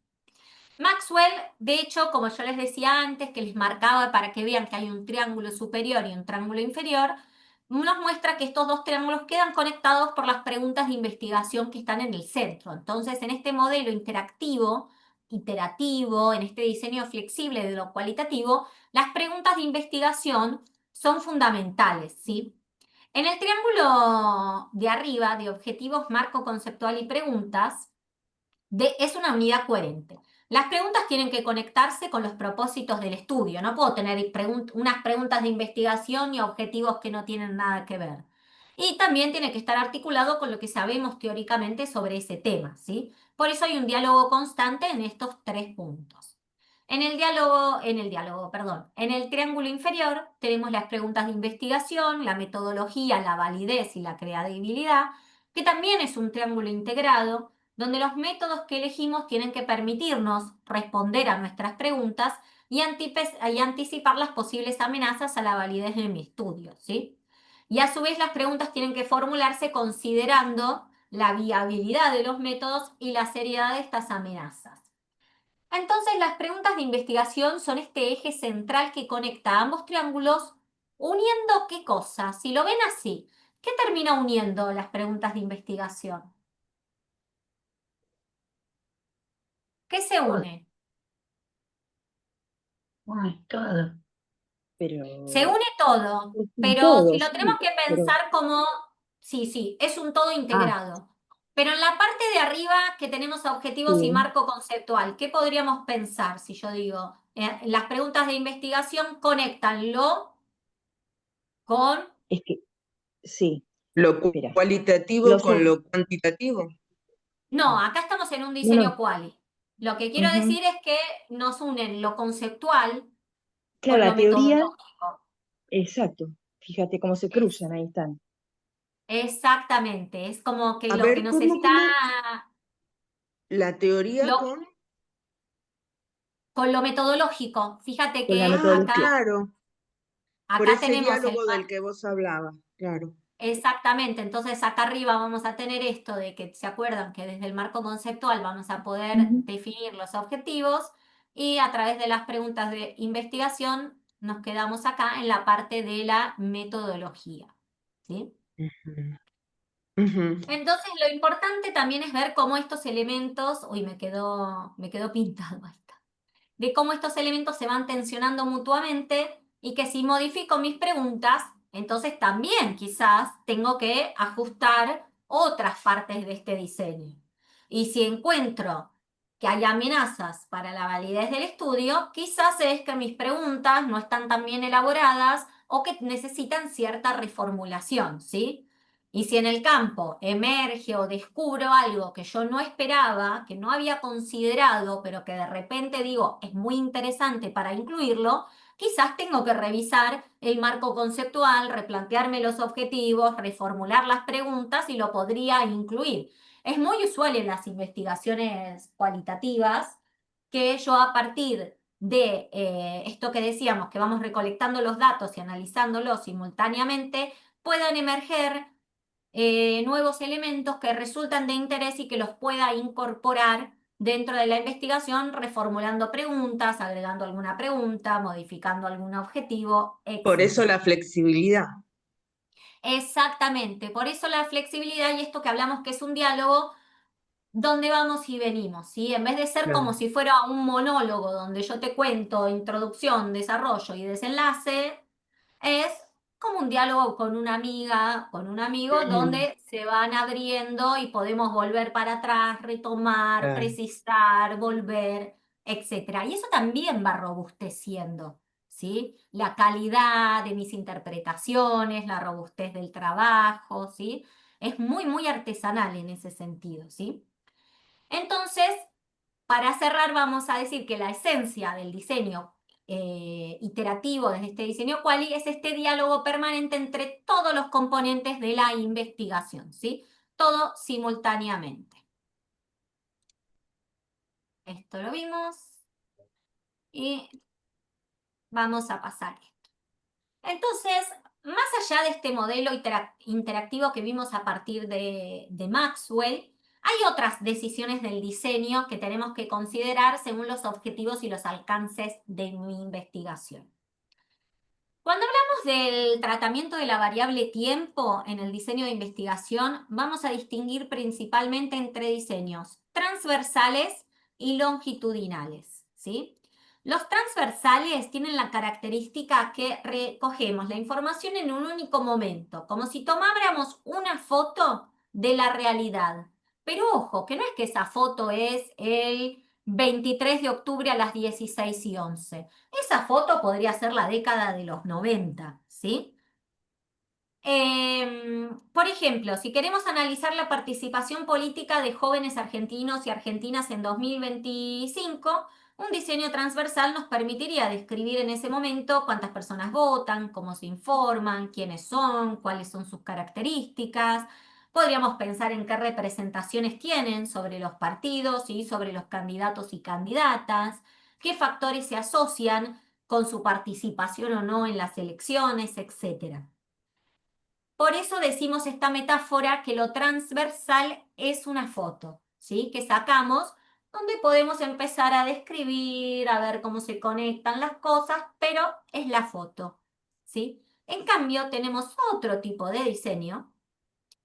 Maxwell, de hecho, como yo les decía antes, que les marcaba para que vean que hay un triángulo superior y un triángulo inferior, nos muestra que estos dos triángulos quedan conectados por las preguntas de investigación que están en el centro. Entonces, en este modelo interactivo, iterativo, en este diseño flexible de lo cualitativo, las preguntas de investigación son fundamentales, ¿sí? En el triángulo de arriba, de objetivos, marco conceptual y preguntas, es una unidad coherente. Las preguntas tienen que conectarse con los propósitos del estudio. No puedo tener unas preguntas de investigación y objetivos que no tienen nada que ver. Y también tiene que estar articulado con lo que sabemos teóricamente sobre ese tema, ¿sí? Por eso hay un diálogo constante en estos tres puntos. En el triángulo inferior tenemos las preguntas de investigación, la metodología, la validez y la credibilidad, que también es un triángulo integrado donde los métodos que elegimos tienen que permitirnos responder a nuestras preguntas y anticipar las posibles amenazas a la validez de mi estudio, ¿sí? Y a su vez las preguntas tienen que formularse considerando la viabilidad de los métodos y la seriedad de estas amenazas. Entonces, las preguntas de investigación son este eje central que conecta ambos triángulos, uniendo ¿qué cosa? Si lo ven así, ¿qué termina uniendo las preguntas de investigación? ¿Qué se une? Bueno, todo. Se Pero une todo, es un pero si todo, lo tenemos sí, que pero, pensar como, sí, sí, es un todo ah, integrado. Pero en la parte de arriba que tenemos objetivos y sí, marco conceptual, ¿qué podríamos pensar si yo digo, las preguntas de investigación conéctanlo con, es que, sí, Lo espera, cualitativo los, con lo cuantitativo. no, acá estamos en un no, diseño no, quali. Lo que quiero ujú. decir es que nos unen lo conceptual Claro, con lo la teoría, metodológico. exacto, fíjate cómo se Es, cruzan, ahí están. exactamente, es como que A lo que ver, nos ¿cómo, está cómo? La teoría lo, con... con lo metodológico. Fíjate Con la que Ah, acá, metodología. claro, por acá ese tenemos el diálogo del que vos hablabas, claro. exactamente, entonces acá arriba vamos a tener esto de que se acuerdan que desde el marco conceptual vamos a poder Ujú. definir los objetivos y a través de las preguntas de investigación nos quedamos acá en la parte de la metodología. ¿Sí? Ujú, ujú. Entonces, lo importante también es ver cómo estos elementos, uy, me quedó pintado ahí está, de cómo estos elementos se van tensionando mutuamente y que si modifico mis preguntas, entonces también quizás tengo que ajustar otras partes de este diseño. Y si encuentro que hay amenazas para la validez del estudio, quizás es que mis preguntas no están tan bien elaboradas o que necesitan cierta reformulación, ¿sí? Y si en el campo emerge o descubro algo que yo no esperaba, que no había considerado, pero que de repente digo es muy interesante para incluirlo, quizás tengo que revisar el marco conceptual, replantearme los objetivos, reformular las preguntas y lo podría incluir. Es muy usual en las investigaciones cualitativas que yo a partir de esto que decíamos, que vamos recolectando los datos y analizándolos simultáneamente, puedan emerger nuevos elementos que resultan de interés y que los pueda incorporar dentro de la investigación, reformulando preguntas, agregando alguna pregunta, modificando algún objetivo, Por eso etc. la flexibilidad. Exactamente, por eso la flexibilidad y esto que hablamos que es un diálogo donde vamos y venimos, ¿sí? En vez de ser como Claro. si fuera un monólogo donde yo te cuento introducción, desarrollo y desenlace, es como un diálogo con una amiga, con un amigo, Ujú. donde se van abriendo y podemos volver para atrás, retomar, Claro. precisar, volver, etc. Y eso también va robusteciendo, ¿sí? La calidad de mis interpretaciones, la robustez del trabajo, ¿sí? Es muy, muy artesanal en ese sentido, ¿sí? Entonces, para cerrar, vamos a decir que la esencia del diseño iterativo desde este diseño quali es este diálogo permanente entre todos los componentes de la investigación, ¿sí? Todo simultáneamente. Esto lo vimos y vamos a pasar esto. Entonces, más allá de este modelo interactivo que vimos a partir de Maxwell, hay otras decisiones del diseño que tenemos que considerar según los objetivos y los alcances de mi investigación. Cuando hablamos del tratamiento de la variable tiempo en el diseño de investigación, vamos a distinguir principalmente entre diseños transversales y longitudinales, ¿sí? Los transversales tienen la característica que recogemos la información en un único momento, como si tomáramos una foto de la realidad. Pero ojo, que no es que esa foto es el 23 de octubre a las 16:11. Esa foto podría ser la década de los 90, ¿sí? Por ejemplo, si queremos analizar la participación política de jóvenes argentinos y argentinas en 2025, un diseño transversal nos permitiría describir en ese momento cuántas personas votan, cómo se informan, quiénes son, cuáles son sus características. Podríamos pensar en qué representaciones tienen sobre los partidos y sobre los candidatos y candidatas, qué factores se asocian con su participación o no en las elecciones, etc. Por eso decimos esta metáfora que lo transversal es una foto, ¿sí? Que sacamos donde podemos empezar a describir, a ver cómo se conectan las cosas, pero es la foto, ¿sí? En cambio, tenemos otro tipo de diseño,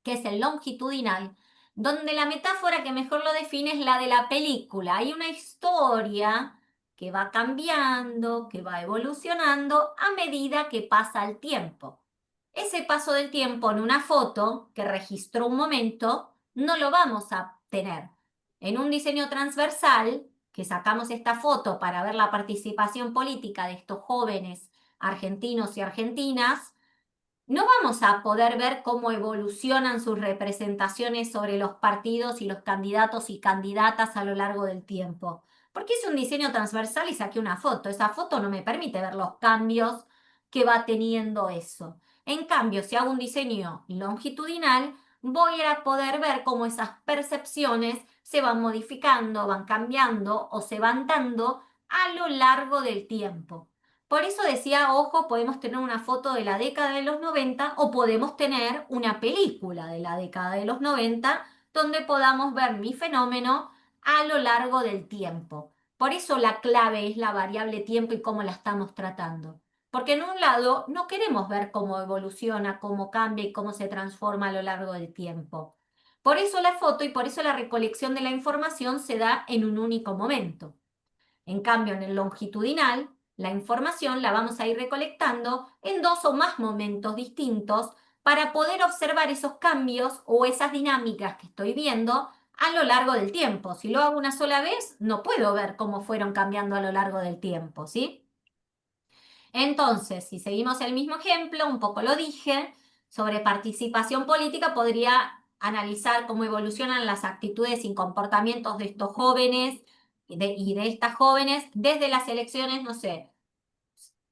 que es el longitudinal, donde la metáfora que mejor lo define es la de la película. Hay una historia que va cambiando, que va evolucionando a medida que pasa el tiempo. Ese paso del tiempo en una foto que registró un momento no lo vamos a tener. En un diseño transversal, que sacamos esta foto para ver la participación política de estos jóvenes argentinos y argentinas, no vamos a poder ver cómo evolucionan sus representaciones sobre los partidos y los candidatos y candidatas a lo largo del tiempo. Porque hice un diseño transversal y saqué una foto. Esa foto no me permite ver los cambios que va teniendo eso. En cambio, si hago un diseño longitudinal, voy a poder ver cómo esas percepciones se van modificando, van cambiando o se van dando a lo largo del tiempo. Por eso decía, ojo, podemos tener una foto de la década de los 90 o podemos tener una película de la década de los 90 donde podamos ver mi fenómeno a lo largo del tiempo. Por eso la clave es la variable tiempo y cómo la estamos tratando. Porque en un lado no queremos ver cómo evoluciona, cómo cambia y cómo se transforma a lo largo del tiempo. Por eso la foto y por eso la recolección de la información se da en un único momento. En cambio, en el longitudinal, la información la vamos a ir recolectando en dos o más momentos distintos para poder observar esos cambios o esas dinámicas que estoy viendo a lo largo del tiempo. Si lo hago una sola vez, no puedo ver cómo fueron cambiando a lo largo del tiempo, ¿sí? Entonces, si seguimos el mismo ejemplo, un poco lo dije, sobre participación política, podría analizar cómo evolucionan las actitudes y comportamientos de estos jóvenes y de estas jóvenes desde las elecciones, no sé,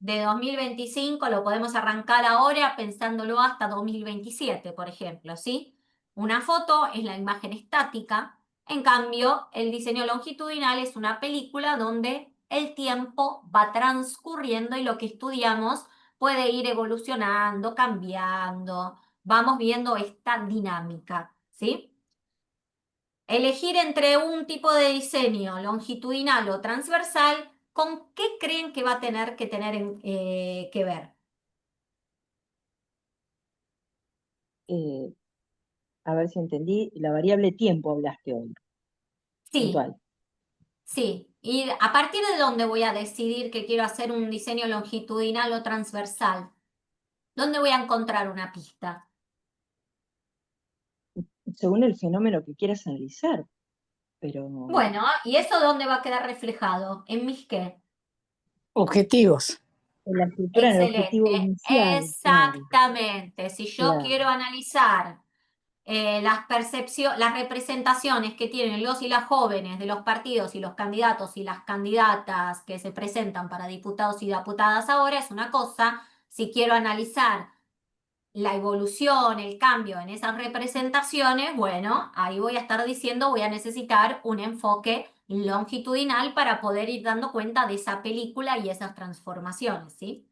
de 2025, lo podemos arrancar ahora pensándolo hasta 2027, por ejemplo, ¿sí? Una foto es la imagen estática, en cambio, el diseño longitudinal es una película donde el tiempo va transcurriendo y lo que estudiamos puede ir evolucionando, cambiando, vamos viendo esta dinámica, ¿sí? Elegir entre un tipo de diseño longitudinal o transversal, ¿con qué creen que va a tener que que ver? Eh, a ver si entendí, la variable tiempo hablaste hoy, Sí, puntual. sí. ¿Y a partir de dónde voy a decidir que quiero hacer un diseño longitudinal o transversal? ¿Dónde voy a encontrar una pista? Según el fenómeno que quieras analizar, pero Bueno, ¿y eso dónde va a quedar reflejado? ¿En mis qué? Objetivos. en la estructura, en el objetivo Excelente, inicial, claro, exactamente. Si yo claro. quiero analizar las representaciones que tienen los y las jóvenes de los partidos y los candidatos y las candidatas que se presentan para diputados y diputadas ahora es una cosa. Si quiero analizar la evolución, el cambio en esas representaciones, bueno, ahí voy a estar diciendo, voy a necesitar un enfoque longitudinal para poder ir dando cuenta de esa película y esas transformaciones, ¿sí?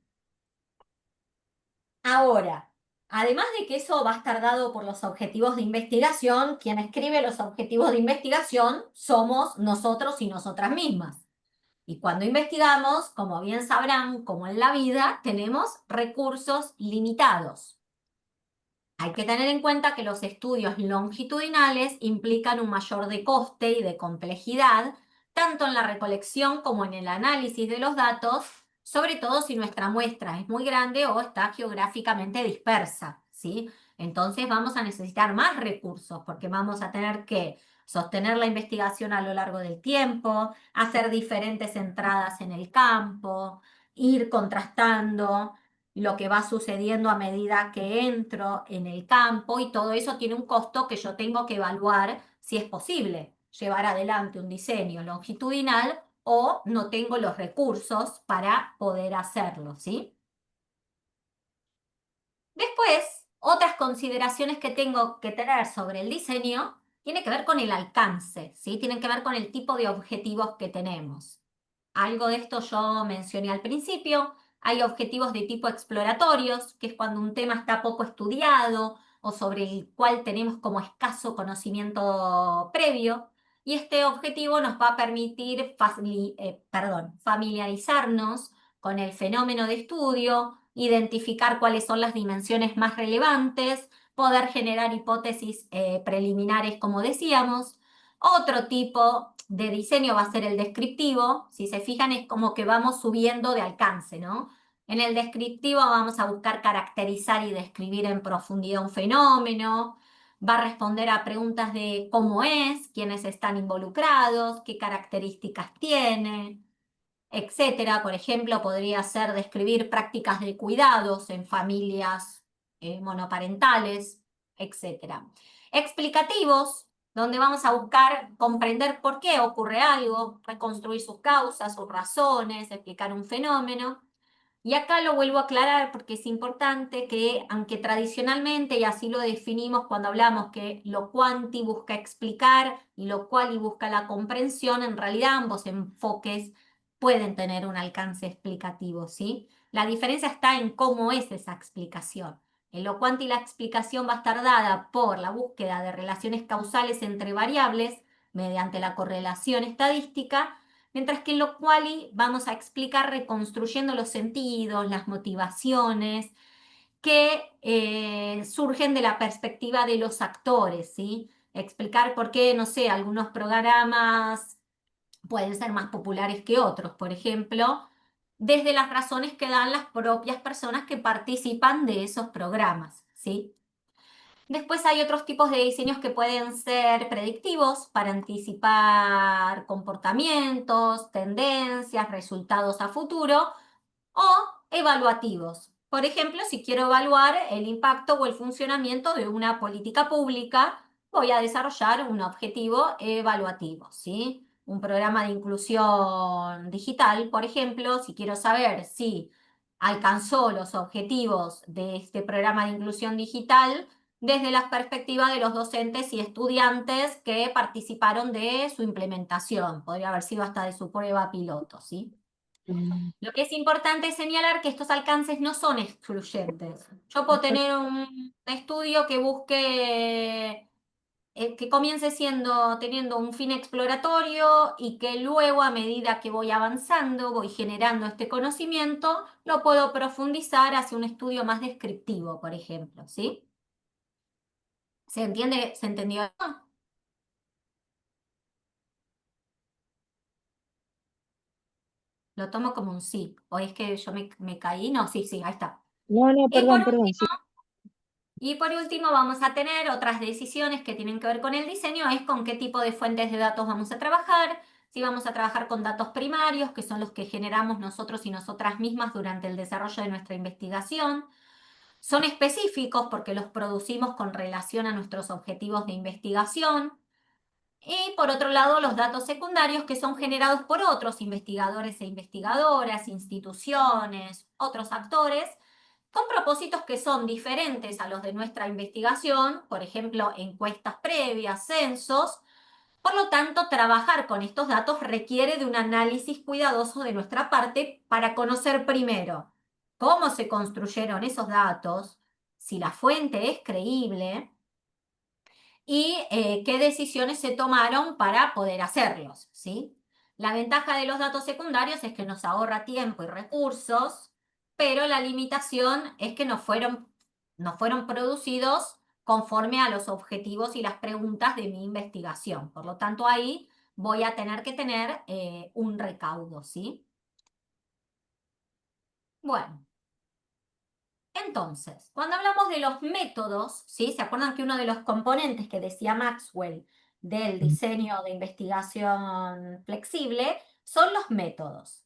Ahora, además de que eso va a estar dado por los objetivos de investigación, quien escribe los objetivos de investigación somos nosotros y nosotras mismas. Y cuando investigamos, como bien sabrán, como en la vida, tenemos recursos limitados. Hay que tener en cuenta que los estudios longitudinales implican un mayor de coste y de complejidad, tanto en la recolección como en el análisis de los datos, sobre todo si nuestra muestra es muy grande o está geográficamente dispersa, ¿sí? Entonces vamos a necesitar más recursos porque vamos a tener que sostener la investigación a lo largo del tiempo, hacer diferentes entradas en el campo, ir contrastando lo que va sucediendo a medida que entro en el campo y todo eso tiene un costo que yo tengo que evaluar si es posible llevar adelante un diseño longitudinal o no tengo los recursos para poder hacerlo, ¿sí? Después, otras consideraciones que tengo que tener sobre el diseño tiene que ver con el alcance, ¿sí? Tienen que ver con el tipo de objetivos que tenemos. Algo de esto yo mencioné al principio. Hay objetivos de tipo exploratorios, que es cuando un tema está poco estudiado o sobre el cual tenemos como escaso conocimiento previo. Y este objetivo nos va a permitir familiarizarnos con el fenómeno de estudio, identificar cuáles son las dimensiones más relevantes, poder generar hipótesis preliminares, como decíamos. Otro tipo de diseño va a ser el descriptivo. Si se fijan, es como que vamos subiendo de alcance, ¿no? En el descriptivo vamos a buscar caracterizar y describir en profundidad un fenómeno. Va a responder a preguntas de cómo es, quiénes están involucrados, qué características tiene, etcétera. Por ejemplo, podría ser describir prácticas de cuidados en familias monoparentales, etcétera. Explicativos, donde vamos a buscar comprender por qué ocurre algo, reconstruir sus causas, sus razones, explicar un fenómeno. Y acá lo vuelvo a aclarar porque es importante que, aunque tradicionalmente, y así lo definimos cuando hablamos que lo quanti busca explicar y lo quali busca la comprensión, en realidad ambos enfoques pueden tener un alcance explicativo, ¿sí? La diferencia está en cómo es esa explicación. En lo quanti la explicación va a estar dada por la búsqueda de relaciones causales entre variables mediante la correlación estadística, mientras que en lo quali vamos a explicar reconstruyendo los sentidos, las motivaciones que surgen de la perspectiva de los actores, ¿sí? Explicar por qué, no sé, algunos programas pueden ser más populares que otros, por ejemplo, desde las razones que dan las propias personas que participan de esos programas, ¿sí? Después hay otros tipos de diseños que pueden ser predictivos para anticipar comportamientos, tendencias, resultados a futuro, o evaluativos Por ejemplo, si quiero evaluar el impacto o el funcionamiento de una política pública, voy a desarrollar un objetivo evaluativo, ¿sí? Un programa de inclusión digital, por ejemplo, si quiero saber si alcanzó los objetivos de este programa de inclusión digital desde la perspectiva de los docentes y estudiantes que participaron de su implementación. Podría haber sido hasta de su prueba piloto, ¿sí? Lo que es importante es señalar que estos alcances no son excluyentes. Yo puedo tener un estudio que busque, que comience teniendo un fin exploratorio y que luego, a medida que voy avanzando, voy generando este conocimiento, lo puedo profundizar hacia un estudio más descriptivo, por ejemplo, ¿sí? ¿Se entiende? ¿Se entendió? Lo tomo como un sí. ¿O es que yo me caí? No, sí, sí, ahí está. No, Y por perdón, sí. Y por último vamos a tener otras decisiones que tienen que ver con el diseño, es con qué tipo de fuentes de datos vamos a trabajar, si vamos a trabajar con datos primarios, que son los que generamos nosotros y nosotras mismas durante el desarrollo de nuestra investigación. Son específicos porque los producimos con relación a nuestros objetivos de investigación. Y por otro lado, los datos secundarios que son generados por otros investigadores e investigadoras, instituciones, otros actores, con propósitos que son diferentes a los de nuestra investigación, por ejemplo, encuestas previas, censos. Por lo tanto, trabajar con estos datos requiere de un análisis cuidadoso de nuestra parte para conocer primero cómo se construyeron esos datos, si la fuente es creíble y qué decisiones se tomaron para poder hacerlos, ¿sí? La ventaja de los datos secundarios es que nos ahorra tiempo y recursos, pero la limitación es que no fueron producidos conforme a los objetivos y las preguntas de mi investigación. Por lo tanto, ahí voy a tener que tener un recaudo, ¿sí? Bueno. Entonces, cuando hablamos de los métodos, ¿sí? ¿Se acuerdan que uno de los componentes que decía Maxwell del diseño de investigación flexible son los métodos?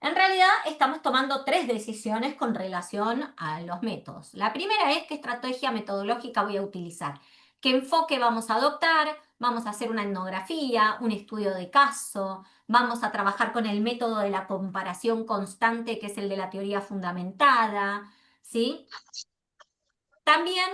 En realidad estamos tomando 3 decisiones con relación a los métodos. La primera es qué estrategia metodológica voy a utilizar, qué enfoque vamos a adoptar, vamos a hacer una etnografía, un estudio de caso, vamos a trabajar con el método de la comparación constante, que es el de la teoría fundamentada, ¿sí? También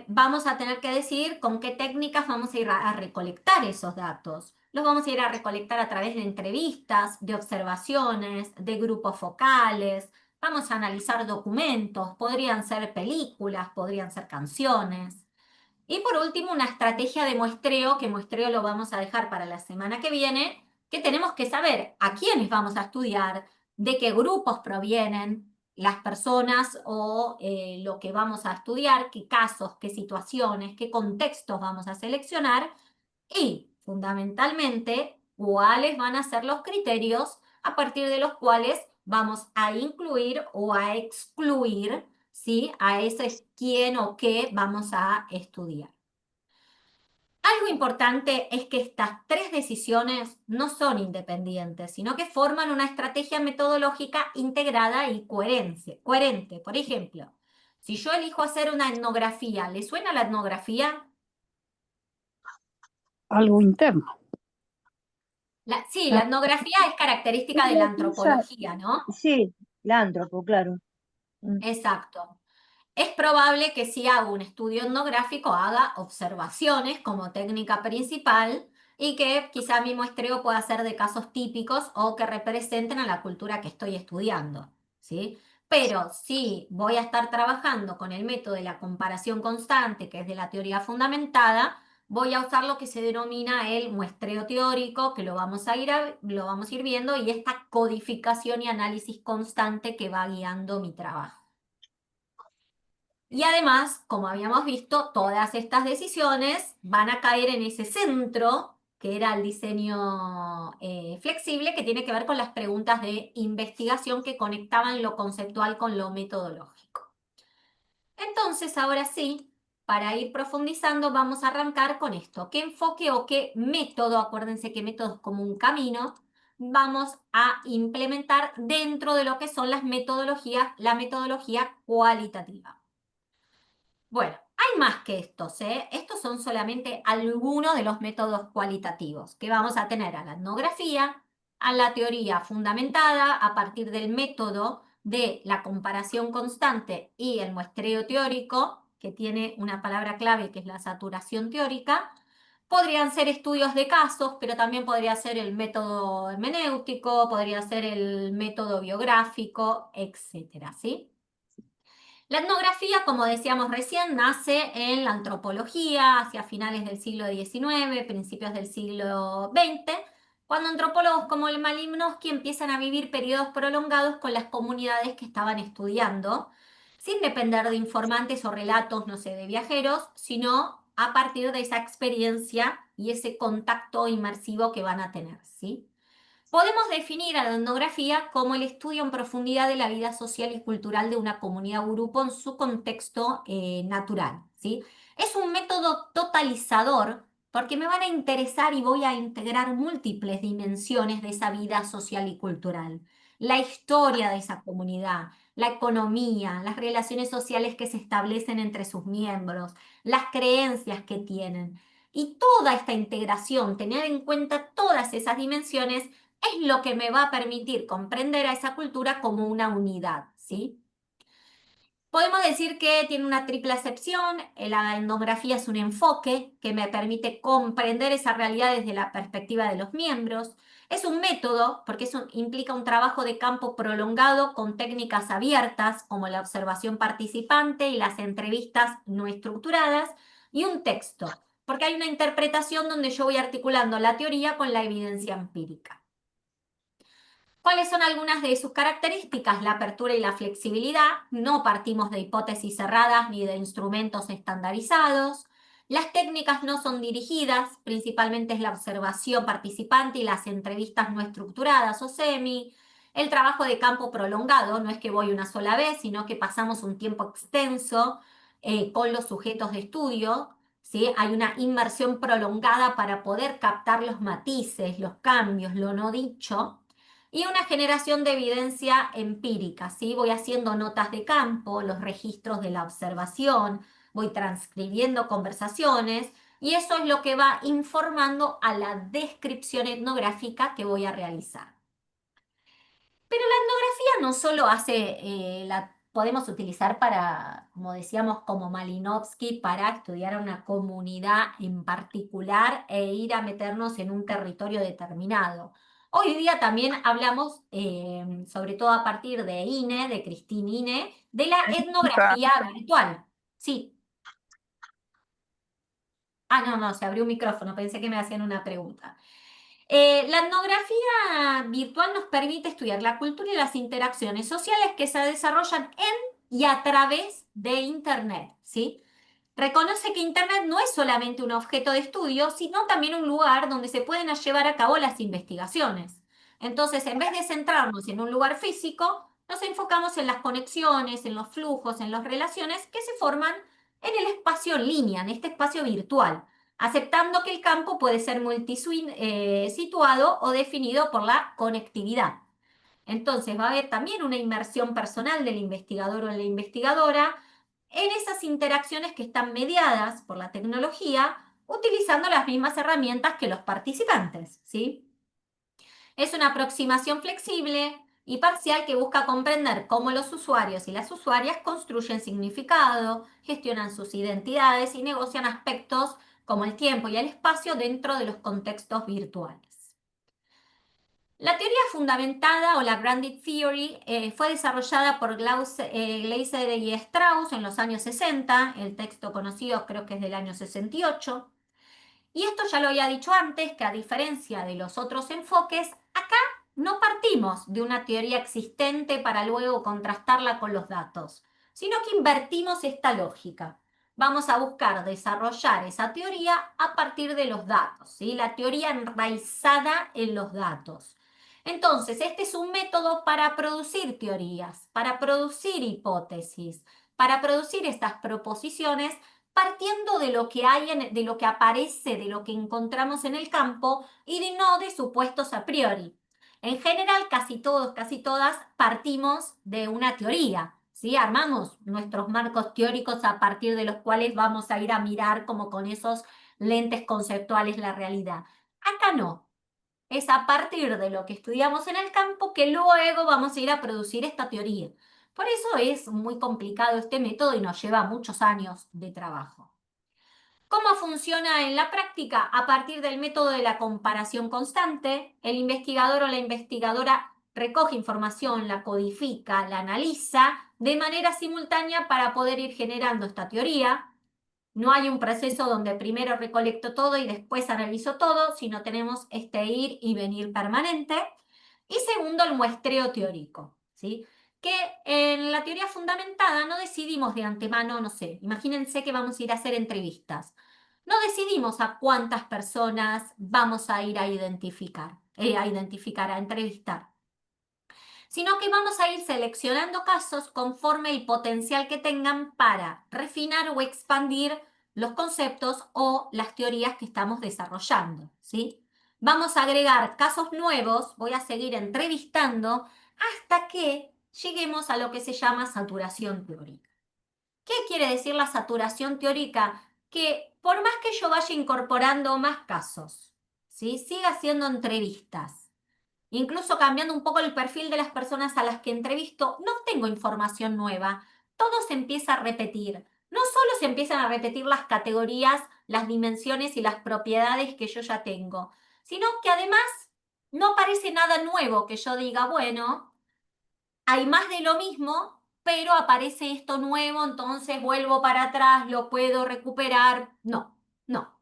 vamos a tener que decidir con qué técnicas vamos a ir a recolectar esos datos. Los vamos a ir a recolectar a través de entrevistas, de observaciones, de grupos focales. Vamos a analizar documentos, podrían ser películas, podrían ser canciones. Y por último, una estrategia de muestreo, que muestreo lo vamos a dejar para la semana que viene, que tenemos que saber a quiénes vamos a estudiar, de qué grupos provienen las personas o lo que vamos a estudiar, qué casos, qué situaciones, qué contextos vamos a seleccionar y, fundamentalmente, cuáles van a ser los criterios a partir de los cuales vamos a incluir o a excluir, ¿sí? A ese quién o qué vamos a estudiar. Algo importante es que estas 3 decisiones no son independientes, sino que forman una estrategia metodológica integrada y coherente. Por ejemplo, si yo elijo hacer una etnografía, ¿le suena la etnografía? Algo interno. Sí, la etnografía es característica de la antropología, ¿no? Sí, lántropo, claro. Exacto. Es probable que si hago un estudio etnográfico haga observaciones como técnica principal y que quizá mi muestreo pueda ser de casos típicos o que representen a la cultura que estoy estudiando, ¿sí? Pero si voy a estar trabajando con el método de la comparación constante, que es de la teoría fundamentada, voy a usar lo que se denomina el muestreo teórico, que lo vamos a ir viendo, y esta codificación y análisis constante que va guiando mi trabajo. Y además, como habíamos visto, todas estas decisiones van a caer en ese centro, que era el diseño flexible, que tiene que ver con las preguntas de investigación que conectaban lo conceptual con lo metodológico. Entonces, ahora sí, para ir profundizando, vamos a arrancar con esto. ¿Qué enfoque o qué método? Acuérdense que método es como un camino. vamos a implementar dentro de lo que son las metodologías, la metodología cualitativa. Bueno, hay más que estos, ¿eh? Estos son solamente algunos de los métodos cualitativos que vamos a tener a la etnografía, a la teoría fundamentada a partir del método de la comparación constante y el muestreo teórico, que tiene una palabra clave que es la saturación teórica. Podrían ser estudios de casos, pero también podría ser el método hermenéutico, podría ser el método biográfico, etcétera, ¿sí? La etnografía, como decíamos recién, nace en la antropología hacia finales del siglo XIX, principios del siglo XX, cuando antropólogos como el Malinowski empiezan a vivir periodos prolongados con las comunidades que estaban estudiando, sin depender de informantes o relatos, no sé, de viajeros, sino a partir de esa experiencia y ese contacto inmersivo que van a tener, ¿sí? Podemos definir a la etnografía como el estudio en profundidad de la vida social y cultural de una comunidad o grupo en su contexto natural, ¿sí? Es un método totalizador porque me van a interesar y voy a integrar múltiples dimensiones de esa vida social y cultural. La historia de esa comunidad, la economía, las relaciones sociales que se establecen entre sus miembros, las creencias que tienen. Y toda esta integración, tener en cuenta todas esas dimensiones, es lo que me va a permitir comprender a esa cultura como una unidad, ¿sí? Podemos decir que tiene una triple acepción. La etnografía es un enfoque que me permite comprender esa realidad desde la perspectiva de los miembros. Es un método, porque eso implica un trabajo de campo prolongado con técnicas abiertas, como la observación participante y las entrevistas no estructuradas, y un texto, porque hay una interpretación donde yo voy articulando la teoría con la evidencia empírica. ¿Cuáles son algunas de sus características? La apertura y la flexibilidad. No partimos de hipótesis cerradas ni de instrumentos estandarizados. Las técnicas no son dirigidas, principalmente es la observación participante y las entrevistas no estructuradas o semi. El trabajo de campo prolongado, no es que voy una sola vez, sino que pasamos un tiempo extenso con los sujetos de estudio. ¿Sí? Hay una inmersión prolongada para poder captar los matices, los cambios, lo no dicho. Y una generación de evidencia empírica, ¿sí? Voy haciendo notas de campo, los registros de la observación, voy transcribiendo conversaciones y eso es lo que va informando a la descripción etnográfica que voy a realizar. Pero la etnografía no solo la podemos utilizar para, como decíamos, como Malinowski, para estudiar a una comunidad en particular e ir a meternos en un territorio determinado. Hoy día también hablamos, sobre todo a partir de INE, de Christine INE, de la etnografía virtual. Sí. Ah, no, se abrió un micrófono, pensé que me hacían una pregunta. La etnografía virtual nos permite estudiar la cultura y las interacciones sociales que se desarrollan en y a través de Internet, ¿sí? Reconoce que Internet no es solamente un objeto de estudio, sino también un lugar donde se pueden llevar a cabo las investigaciones. Entonces, en vez de centrarnos en un lugar físico, nos enfocamos en las conexiones, en los flujos, en las relaciones que se forman en el espacio en línea, en este espacio virtual, aceptando que el campo puede ser situado o definido por la conectividad. Entonces va a haber también una inmersión personal del investigador o de la investigadora en esas interacciones que están mediadas por la tecnología, utilizando las mismas herramientas que los participantes, ¿sí? Es una aproximación flexible y parcial que busca comprender cómo los usuarios y las usuarias construyen significado, gestionan sus identidades y negocian aspectos como el tiempo y el espacio dentro de los contextos virtuales. La teoría fundamentada o la Grounded Theory fue desarrollada por Gleiser y Strauss en los años 60, el texto conocido creo que es del año 68. Y esto ya lo había dicho antes, que a diferencia de los otros enfoques, acá no partimos de una teoría existente para luego contrastarla con los datos, sino que invertimos esta lógica. Vamos a buscar desarrollar esa teoría a partir de los datos, ¿sí? La teoría enraizada en los datos. Entonces, este es un método para producir teorías, para producir hipótesis, para producir estas proposiciones partiendo de lo que hay, de lo que aparece, de lo que encontramos en el campo y no de supuestos a priori. En general, casi todos, casi todas, partimos de una teoría, ¿sí? Armamos nuestros marcos teóricos a partir de los cuales vamos a ir a mirar como con esos lentes conceptuales la realidad. Acá no. Es a partir de lo que estudiamos en el campo que luego vamos a ir a producir esta teoría. Por eso es muy complicado este método y nos lleva muchos años de trabajo. ¿Cómo funciona en la práctica? A partir del método de la comparación constante, el investigador o la investigadora recoge información, la codifica, la analiza de manera simultánea para poder ir generando esta teoría. No hay un proceso donde primero recolecto todo y después analizo todo, sino tenemos este ir y venir permanente. Y segundo, el muestreo teórico, ¿sí? Que en la teoría fundamentada no decidimos de antemano, no sé, imagínense que vamos a ir a hacer entrevistas. No decidimos a cuántas personas vamos a ir a identificar, a entrevistar, sino que vamos a ir seleccionando casos conforme el potencial que tengan para refinar o expandir los conceptos o las teorías que estamos desarrollando, ¿sí? Vamos a agregar casos nuevos, voy a seguir entrevistando hasta que lleguemos a lo que se llama saturación teórica. ¿Qué quiere decir la saturación teórica? Que por más que yo vaya incorporando más casos, ¿sí? Siga haciendo entrevistas, incluso cambiando un poco el perfil de las personas a las que entrevisto, no tengo información nueva. Todo se empieza a repetir. No solo se empiezan a repetir las categorías, las dimensiones y las propiedades que yo ya tengo, sino que además no aparece nada nuevo que yo diga, bueno, hay más de lo mismo, pero aparece esto nuevo, entonces vuelvo para atrás, lo puedo recuperar. No, no.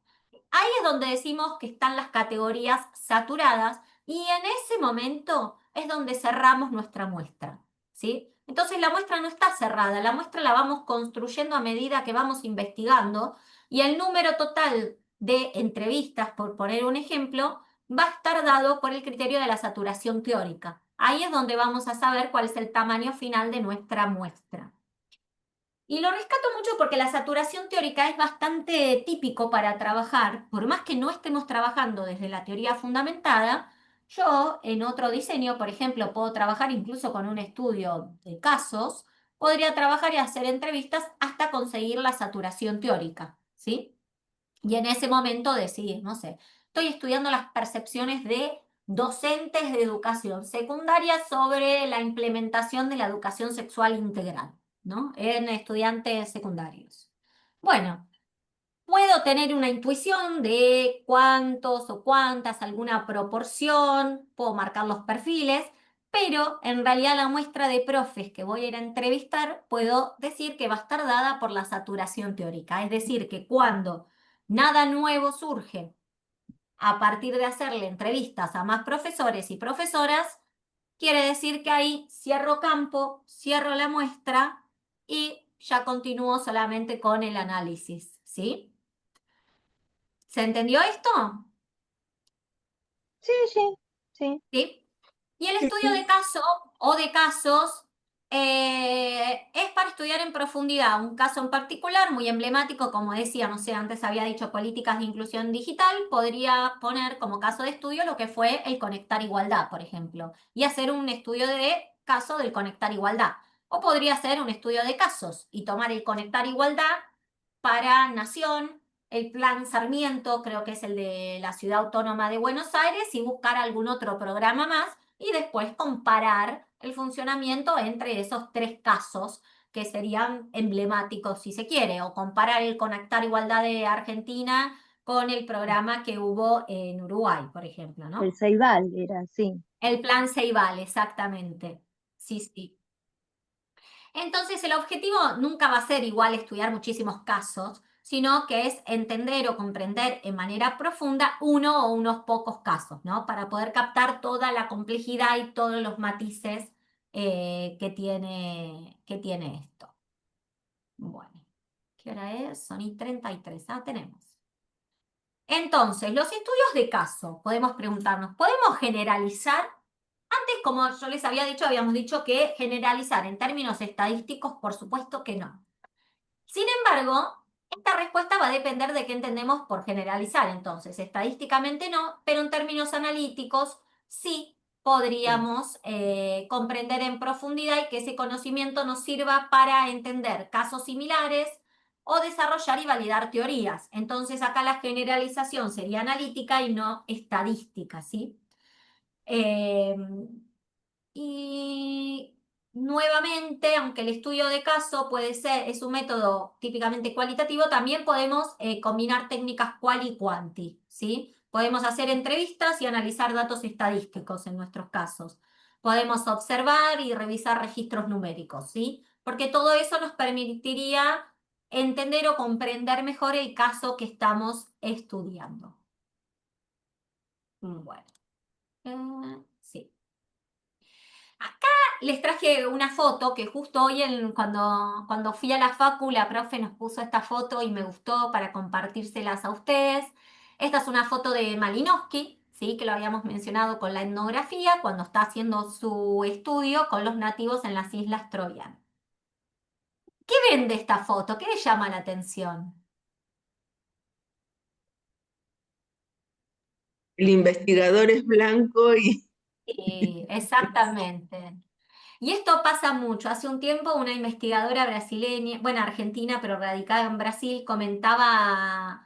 Ahí es donde decimos que están las categorías saturadas y en ese momento es donde cerramos nuestra muestra, ¿sí? Entonces la muestra no está cerrada, la muestra la vamos construyendo a medida que vamos investigando y el número total de entrevistas, por poner un ejemplo, va a estar dado por el criterio de la saturación teórica. Ahí es donde vamos a saber cuál es el tamaño final de nuestra muestra. Y lo rescato mucho porque la saturación teórica es bastante típico para trabajar, por más que no estemos trabajando desde la teoría fundamentada, yo en otro diseño, por ejemplo, puedo trabajar incluso con un estudio de casos, podría trabajar y hacer entrevistas hasta conseguir la saturación teórica, ¿sí? Y en ese momento decidir, no sé, estoy estudiando las percepciones de docentes de educación secundaria sobre la implementación de la educación sexual integral, ¿no? En estudiantes secundarios. Bueno, puedo tener una intuición de cuántos o cuántas, alguna proporción, puedo marcar los perfiles, pero en realidad la muestra de profes que voy a ir a entrevistar, puedo decir que va a estar dada por la saturación teórica. Es decir, que cuando nada nuevo surge a partir de hacerle entrevistas a más profesores y profesoras, quiere decir que ahí cierro campo, cierro la muestra y ya continúo solamente con el análisis, ¿sí? ¿Se entendió esto? Sí, sí, sí. ¿Sí? Y el estudio de caso o de casos es para estudiar en profundidad un caso en particular, muy emblemático, como decía, no sé, antes había dicho políticas de inclusión digital, podría poner como caso de estudio lo que fue el Conectar Igualdad, por ejemplo, y hacer un estudio de caso del Conectar Igualdad. O podría hacer un estudio de casos y tomar el Conectar Igualdad para Nación, el Plan Sarmiento, creo que es el de la Ciudad Autónoma de Buenos Aires, y buscar algún otro programa más y después comparar el funcionamiento entre esos tres casos que serían emblemáticos, si se quiere, o comparar el Conectar Igualdad de Argentina con el programa que hubo en Uruguay, por ejemplo, ¿no? El Ceibal era, sí. El Plan Ceibal, exactamente. Sí, sí. Entonces, el objetivo nunca va a ser igual estudiar muchísimos casos, sino que es entender o comprender en manera profunda uno o unos pocos casos, ¿no? Para poder captar toda la complejidad y todos los matices que tiene esto. Bueno, ¿qué hora es? Son y 33. Tenemos. Entonces, los estudios de caso, podemos preguntarnos, ¿podemos generalizar? Antes, como yo les había dicho, habíamos dicho que generalizar en términos estadísticos, por supuesto que no. Sin embargo, esta respuesta va a depender de qué entendemos por generalizar. Entonces, estadísticamente no, pero en términos analíticos sí podríamos comprender en profundidad y que ese conocimiento nos sirva para entender casos similares o desarrollar y validar teorías. Entonces acá la generalización sería analítica y no estadística, ¿sí? Y nuevamente, aunque el estudio de caso es un método típicamente cualitativo, también podemos combinar técnicas cual y cuanti, ¿sí? Podemos hacer entrevistas y analizar datos estadísticos en nuestros casos. Podemos observar y revisar registros numéricos, ¿sí? Porque todo eso nos permitiría entender o comprender mejor el caso que estamos estudiando. Bueno, sí. Acá les traje una foto que justo hoy cuando fui a la facu, la profe nos puso esta foto y me gustó para compartírselas a ustedes. Esta es una foto de Malinowski, ¿sí? Que lo habíamos mencionado con la etnografía, cuando está haciendo su estudio con los nativos en las Islas Troyan. ¿Qué ven de esta foto? ¿Qué les llama la atención? El investigador es blanco y Sí, exactamente. Y esto pasa mucho. Hace un tiempo una investigadora brasileña, bueno, argentina, pero radicada en Brasil, comentaba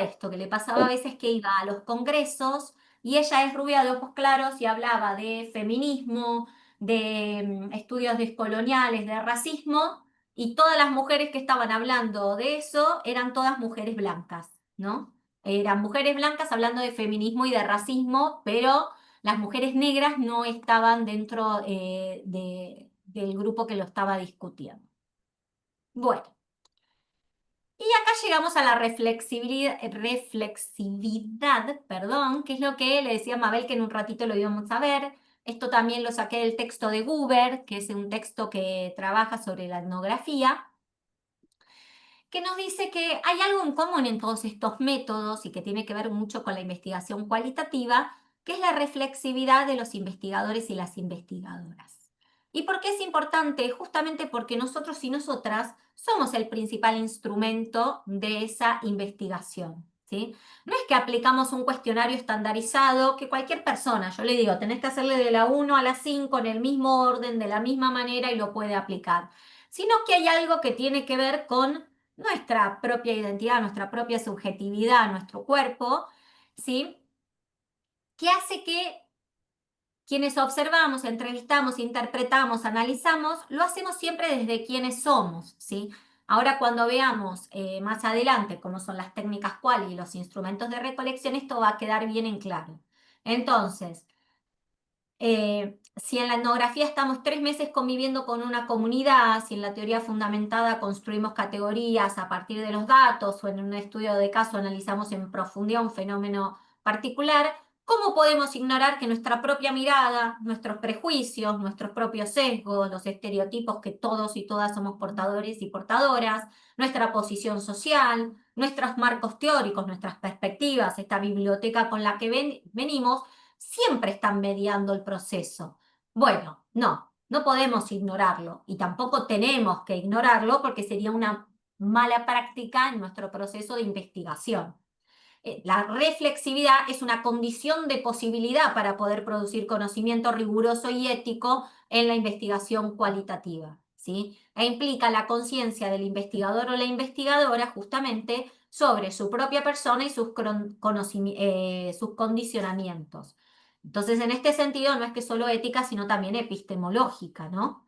esto, que le pasaba a veces que iba a los congresos y ella es rubia de ojos claros y hablaba de feminismo, de estudios descoloniales, de racismo, y todas las mujeres que estaban hablando de eso eran todas mujeres blancas, ¿no? Eran mujeres blancas hablando de feminismo y de racismo, pero las mujeres negras no estaban dentro del grupo que lo estaba discutiendo. Bueno, y acá llegamos a la reflexividad, perdón, que es lo que le decía a Mabel que en un ratito lo íbamos a ver. Esto también lo saqué del texto de Guber, que es un texto que trabaja sobre la etnografía, que nos dice que hay algo en común en todos estos métodos y que tiene que ver mucho con la investigación cualitativa, que es la reflexividad de los investigadores y las investigadoras. ¿Y por qué es importante? Justamente porque nosotros y nosotras somos el principal instrumento de esa investigación, ¿sí? No es que aplicamos un cuestionario estandarizado que cualquier persona, yo le digo, tenés que hacerle de la 1 a la 5 en el mismo orden, de la misma manera y lo puede aplicar, sino que hay algo que tiene que ver con nuestra propia identidad, nuestra propia subjetividad, nuestro cuerpo, ¿sí? Que hace que quienes observamos, entrevistamos, interpretamos, analizamos, lo hacemos siempre desde quienes somos, ¿sí? Ahora cuando veamos más adelante cómo son las técnicas quali y los instrumentos de recolección, esto va a quedar bien en claro. Entonces, si en la etnografía estamos 3 meses conviviendo con una comunidad, si en la teoría fundamentada construimos categorías a partir de los datos o en un estudio de caso analizamos en profundidad un fenómeno particular, ¿cómo podemos ignorar que nuestra propia mirada, nuestros prejuicios, nuestros propios sesgos, los estereotipos que todos y todas somos portadores y portadoras, nuestra posición social, nuestros marcos teóricos, nuestras perspectivas, esta biblioteca con la que venimos, siempre están mediando el proceso? Bueno, no podemos ignorarlo y tampoco tenemos que ignorarlo porque sería una mala práctica en nuestro proceso de investigación. La reflexividad es una condición de posibilidad para poder producir conocimiento riguroso y ético en la investigación cualitativa, ¿sí? E implica la conciencia del investigador o la investigadora justamente sobre su propia persona y sus condicionamientos. Entonces, en este sentido, no es que solo ética, sino también epistemológica, ¿no?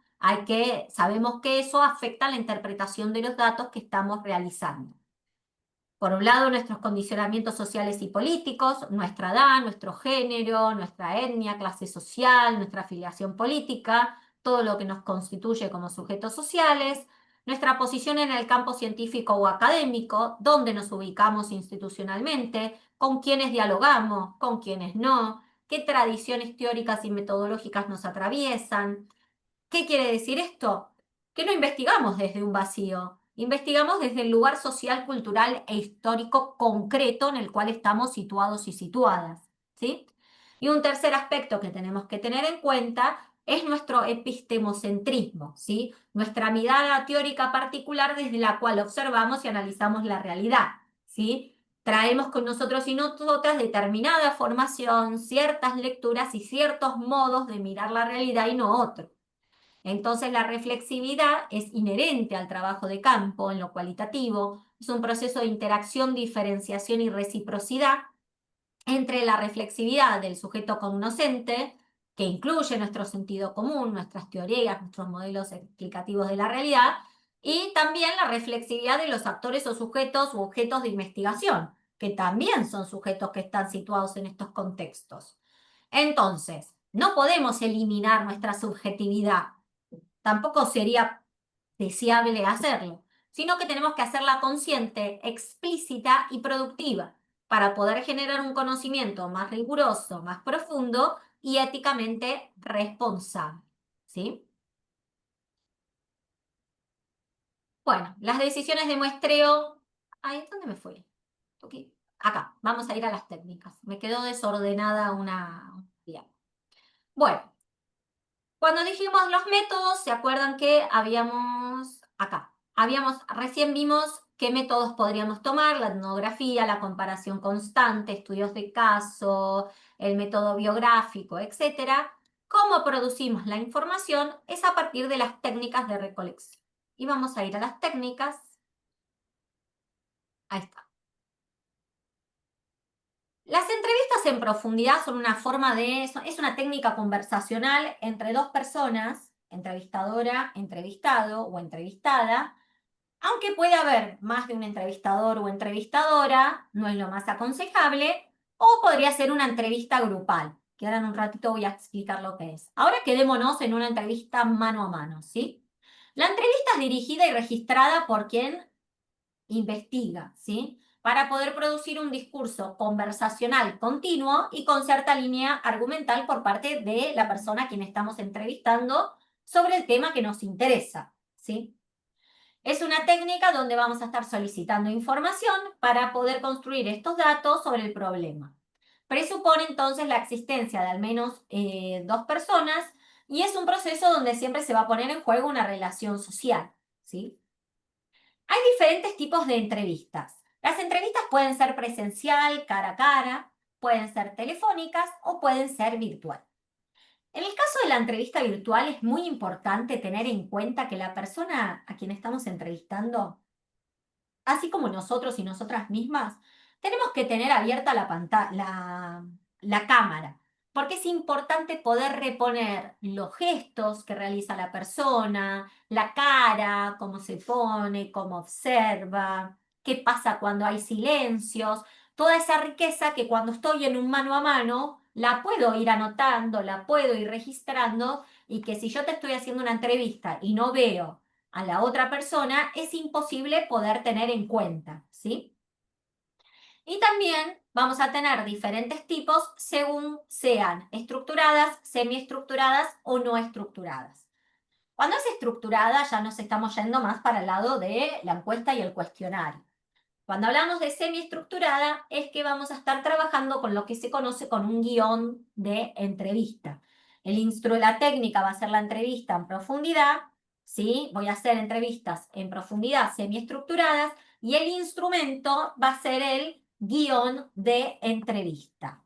Sabemos que eso afecta la interpretación de los datos que estamos realizando. Por un lado, nuestros condicionamientos sociales y políticos, nuestra edad, nuestro género, nuestra etnia, clase social, nuestra afiliación política, todo lo que nos constituye como sujetos sociales, nuestra posición en el campo científico o académico, dónde nos ubicamos institucionalmente, con quiénes dialogamos, con quiénes no, qué tradiciones teóricas y metodológicas nos atraviesan. ¿Qué quiere decir esto? Que no investigamos desde un vacío, investigamos desde el lugar social, cultural e histórico concreto en el cual estamos situados y situadas, ¿sí? Y un tercer aspecto que tenemos que tener en cuenta es nuestro epistemocentrismo, ¿sí? Nuestra mirada teórica particular desde la cual observamos y analizamos la realidad, ¿sí? traemos con nosotros y nosotras determinada formación, ciertas lecturas y ciertos modos de mirar la realidad y no otro. Entonces la reflexividad es inherente al trabajo de campo en lo cualitativo, es un proceso de interacción, diferenciación y reciprocidad entre la reflexividad del sujeto cognoscente, que incluye nuestro sentido común, nuestras teorías, nuestros modelos explicativos de la realidad, y también la reflexividad de los actores o sujetos u objetos de investigación, que también son sujetos que están situados en estos contextos. Entonces, no podemos eliminar nuestra subjetividad, tampoco sería deseable hacerlo, sino que tenemos que hacerla consciente, explícita y productiva para poder generar un conocimiento más riguroso, más profundo y éticamente responsable. ¿Sí? Bueno, las decisiones de muestreo. Ay, ¿dónde me fui? Okay. Acá, vamos a ir a las técnicas. Me quedó desordenada una. Bien. Bueno, cuando dijimos los métodos, ¿se acuerdan que habíamos acá? Recién vimos qué métodos podríamos tomar: la etnografía, la comparación constante, estudios de caso, el método biográfico, etcétera. Cómo producimos la información es a partir de las técnicas de recolección. Y vamos a ir a las técnicas. Ahí está. Las entrevistas en profundidad son una forma es una técnica conversacional entre dos personas, entrevistadora, entrevistado o entrevistada, aunque puede haber más de un entrevistador o entrevistadora, no es lo más aconsejable, o podría ser una entrevista grupal, que ahora en un ratito voy a explicar lo que es. Ahora quedémonos en una entrevista mano a mano, ¿sí? La entrevista es dirigida y registrada por quien investiga, ¿sí? Para poder producir un discurso conversacional continuo y con cierta línea argumental por parte de la persona a quien estamos entrevistando sobre el tema que nos interesa, ¿sí? Es una técnica donde vamos a estar solicitando información para poder construir estos datos sobre el problema. Presupone entonces la existencia de al menos dos personas y es un proceso donde siempre se va a poner en juego una relación social, ¿sí? Hay diferentes tipos de entrevistas. Las entrevistas pueden ser presencial, cara a cara, pueden ser telefónicas o pueden ser virtual. En el caso de la entrevista virtual es muy importante tener en cuenta que la persona a quien estamos entrevistando, así como nosotros y nosotras mismas, tenemos que tener abierta la cámara, porque es importante poder reponer los gestos que realiza la persona, la cara, cómo se pone, cómo observa, qué pasa cuando hay silencios, toda esa riqueza que cuando estoy en un mano a mano la puedo ir anotando, la puedo ir registrando, y que si yo te estoy haciendo una entrevista y no veo a la otra persona, es imposible poder tener en cuenta, ¿sí? Y también vamos a tener diferentes tipos según sean estructuradas, semiestructuradas o no estructuradas. Cuando es estructurada ya nos estamos yendo más para el lado de la encuesta y el cuestionario. Cuando hablamos de semiestructurada es que vamos a estar trabajando con lo que se conoce con un guión de entrevista. La técnica va a ser la entrevista en profundidad, ¿sí? Voy a hacer entrevistas en profundidad semiestructuradas y el instrumento va a ser el guión de entrevista.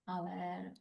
A ver.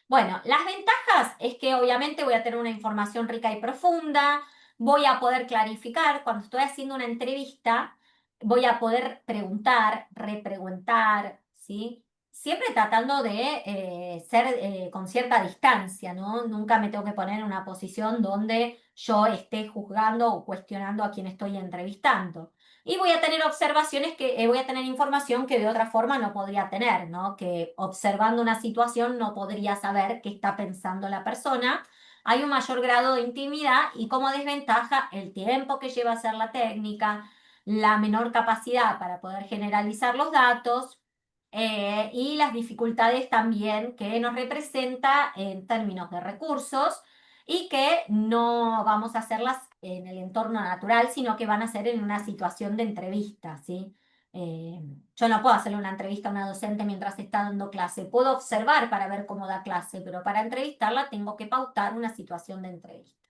Bueno, las ventajas es que obviamente voy a tener una información rica y profunda, voy a poder clarificar, cuando estoy haciendo una entrevista, voy a poder preguntar, repreguntar, ¿sí? Siempre tratando de ser con cierta distancia, ¿no? Nunca me tengo que poner en una posición donde yo esté juzgando o cuestionando a quien estoy entrevistando. Y voy a tener observaciones voy a tener información que de otra forma no podría tener, ¿no? Que observando una situación no podría saber qué está pensando la persona. Hay un mayor grado de intimidad y como desventaja el tiempo que lleva a hacer la técnica, la menor capacidad para poder generalizar los datos y las dificultades también que nos representa en términos de recursos y que no vamos a hacerlas en el entorno natural, sino que van a ser en una situación de entrevista, ¿sí? Yo no puedo hacerle una entrevista a una docente mientras está dando clase. Puedo observar para ver cómo da clase, pero para entrevistarla tengo que pautar una situación de entrevista.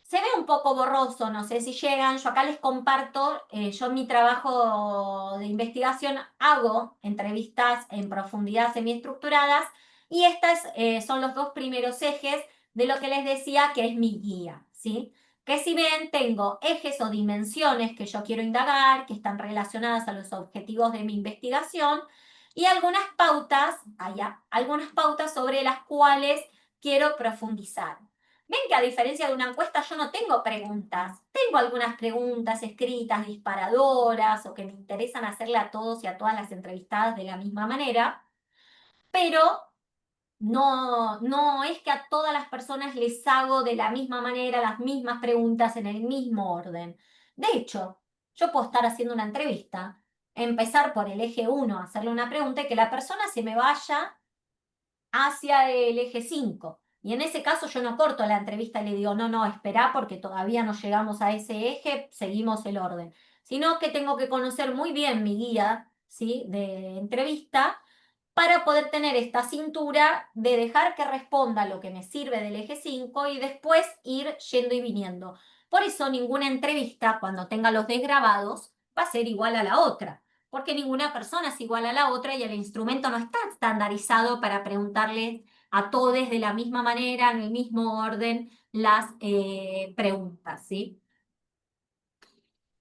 Se ve un poco borroso, no sé si llegan. Yo acá les comparto, yo en mi trabajo de investigación hago entrevistas en profundidad semiestructuradas y estos son los dos primeros ejes de lo que les decía que es mi guía, ¿sí? Que si bien tengo ejes o dimensiones que yo quiero indagar, que están relacionadas a los objetivos de mi investigación, y algunas pautas sobre las cuales quiero profundizar. Ven que a diferencia de una encuesta yo no tengo preguntas. Tengo algunas preguntas escritas, disparadoras, o que me interesan hacerle a todos y a todas las entrevistadas de la misma manera, pero no es que a todas las personas les hago de la misma manera las mismas preguntas en el mismo orden. De hecho, yo puedo estar haciendo una entrevista, empezar por el eje 1, hacerle una pregunta y que la persona se me vaya hacia el eje 5. Y en ese caso yo no corto la entrevista y le digo, no, espera porque todavía no llegamos a ese eje, seguimos el orden. Sino que tengo que conocer muy bien mi guía, ¿sí?, de entrevista para poder tener esta cintura de dejar que responda lo que me sirve del eje 5 y después ir yendo y viniendo. Por eso ninguna entrevista, cuando tenga los desgrabados, va a ser igual a la otra, porque ninguna persona es igual a la otra y el instrumento no está estandarizado para preguntarles a todos de la misma manera, en el mismo orden, las preguntas, ¿sí?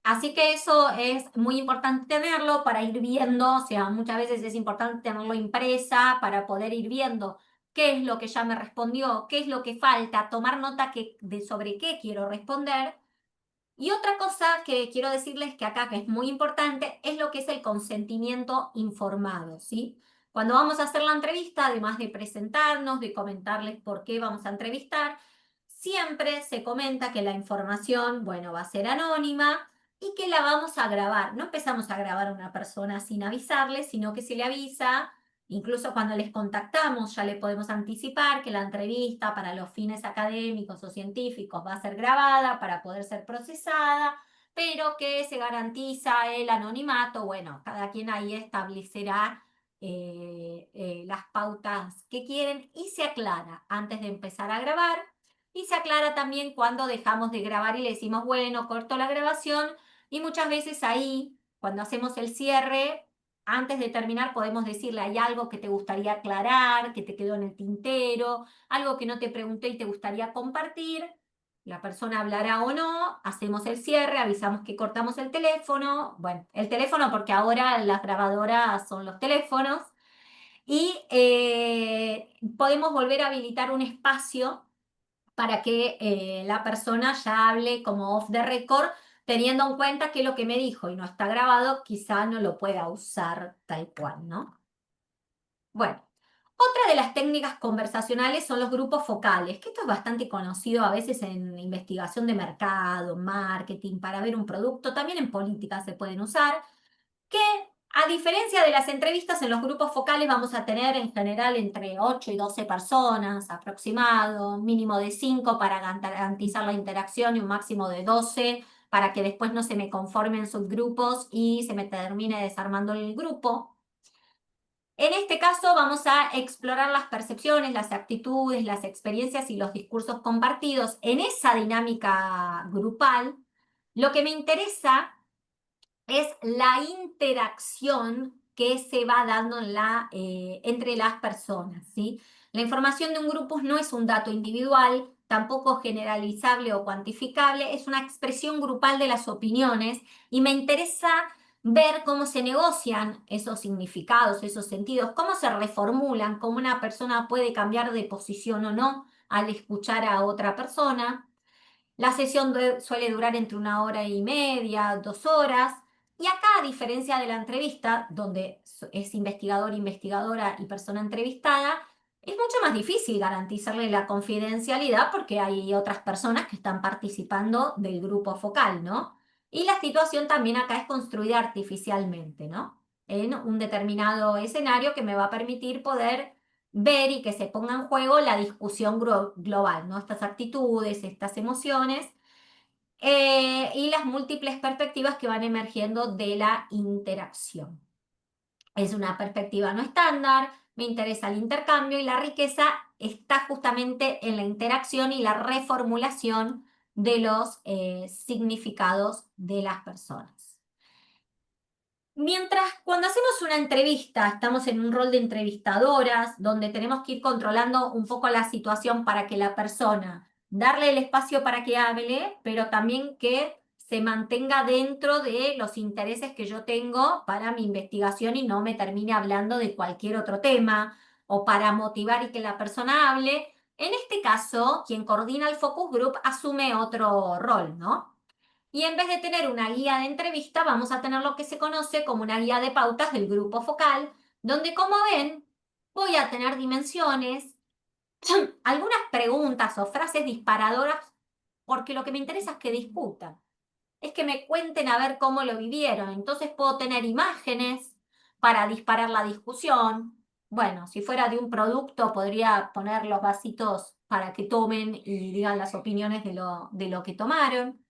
Así que eso es muy importante tenerlo para ir viendo, o sea, muchas veces es importante tenerlo impresa para poder ir viendo qué es lo que ya me respondió, qué es lo que falta, tomar nota de sobre qué quiero responder. Y otra cosa que quiero decirles que acá, que es muy importante, es lo que es el consentimiento informado, ¿sí? Cuando vamos a hacer la entrevista, además de presentarnos, de comentarles por qué vamos a entrevistar, siempre se comenta que la información, bueno, va a ser anónima y que la vamos a grabar. No empezamos a grabar a una persona sin avisarle, sino que se le avisa. Incluso cuando les contactamos ya le podemos anticipar que la entrevista para los fines académicos o científicos va a ser grabada para poder ser procesada, pero que se garantiza el anonimato. Bueno, cada quien ahí establecerá las pautas que quieren y se aclara antes de empezar a grabar y se aclara también cuando dejamos de grabar y le decimos, bueno, corto la grabación y muchas veces ahí, cuando hacemos el cierre, antes de terminar podemos decirle, hay algo que te gustaría aclarar, que te quedó en el tintero, algo que no te pregunté y te gustaría compartir. La persona hablará o no, hacemos el cierre, avisamos que cortamos el teléfono. Bueno, el teléfono porque ahora las grabadoras son los teléfonos. Y podemos volver a habilitar un espacio para que la persona ya hable como off the record, teniendo en cuenta que lo que me dijo y no está grabado, quizá no lo pueda usar tal cual, ¿no? Bueno, otra de las técnicas conversacionales son los grupos focales, que esto es bastante conocido a veces en investigación de mercado, marketing, para ver un producto, también en política se pueden usar, que a diferencia de las entrevistas, en los grupos focales vamos a tener en general entre 8 y 12 personas aproximado, mínimo de 5 para garantizar la interacción y un máximo de 12 para que después no se me conformen subgrupos y se me termine desarmando el grupo. En este caso vamos a explorar las percepciones, las actitudes, las experiencias y los discursos compartidos en esa dinámica grupal. Lo que me interesa es la interacción que se va dando entre las personas, ¿sí? La información de un grupo no es un dato individual, tampoco generalizable o cuantificable, es una expresión grupal de las opiniones y me interesa ver cómo se negocian esos significados, esos sentidos, cómo se reformulan, cómo una persona puede cambiar de posición o no al escuchar a otra persona. La sesión suele durar entre 1 hora y media, 2 horas. Y acá, a diferencia de la entrevista, donde es investigador, investigadora y persona entrevistada, es mucho más difícil garantizarle la confidencialidad porque hay otras personas que están participando del grupo focal, ¿no? Y la situación también acá es construida artificialmente, ¿no? En un determinado escenario que me va a permitir poder ver y que se ponga en juego la discusión global, ¿no? Estas actitudes, estas emociones y las múltiples perspectivas que van emergiendo de la interacción. Es una perspectiva no estándar, me interesa el intercambio y la riqueza está justamente en la interacción y la reformulación de los significados de las personas. Mientras cuando hacemos una entrevista, estamos en un rol de entrevistadoras, donde tenemos que ir controlando un poco la situación para que la persona, darle el espacio para que hable, pero también que se mantenga dentro de los intereses que yo tengo para mi investigación y no me termine hablando de cualquier otro tema, o para motivar y que la persona hable. En este caso, quien coordina el focus group asume otro rol, ¿no? Y en vez de tener una guía de entrevista, vamos a tener lo que se conoce como una guía de pautas del grupo focal, donde, como ven, voy a tener dimensiones, algunas preguntas o frases disparadoras, porque lo que me interesa es que discutan, es que me cuenten a ver cómo lo vivieron. Entonces puedo tener imágenes para disparar la discusión. Bueno, si fuera de un producto, podría poner los vasitos para que tomen y digan las opiniones de lo que tomaron.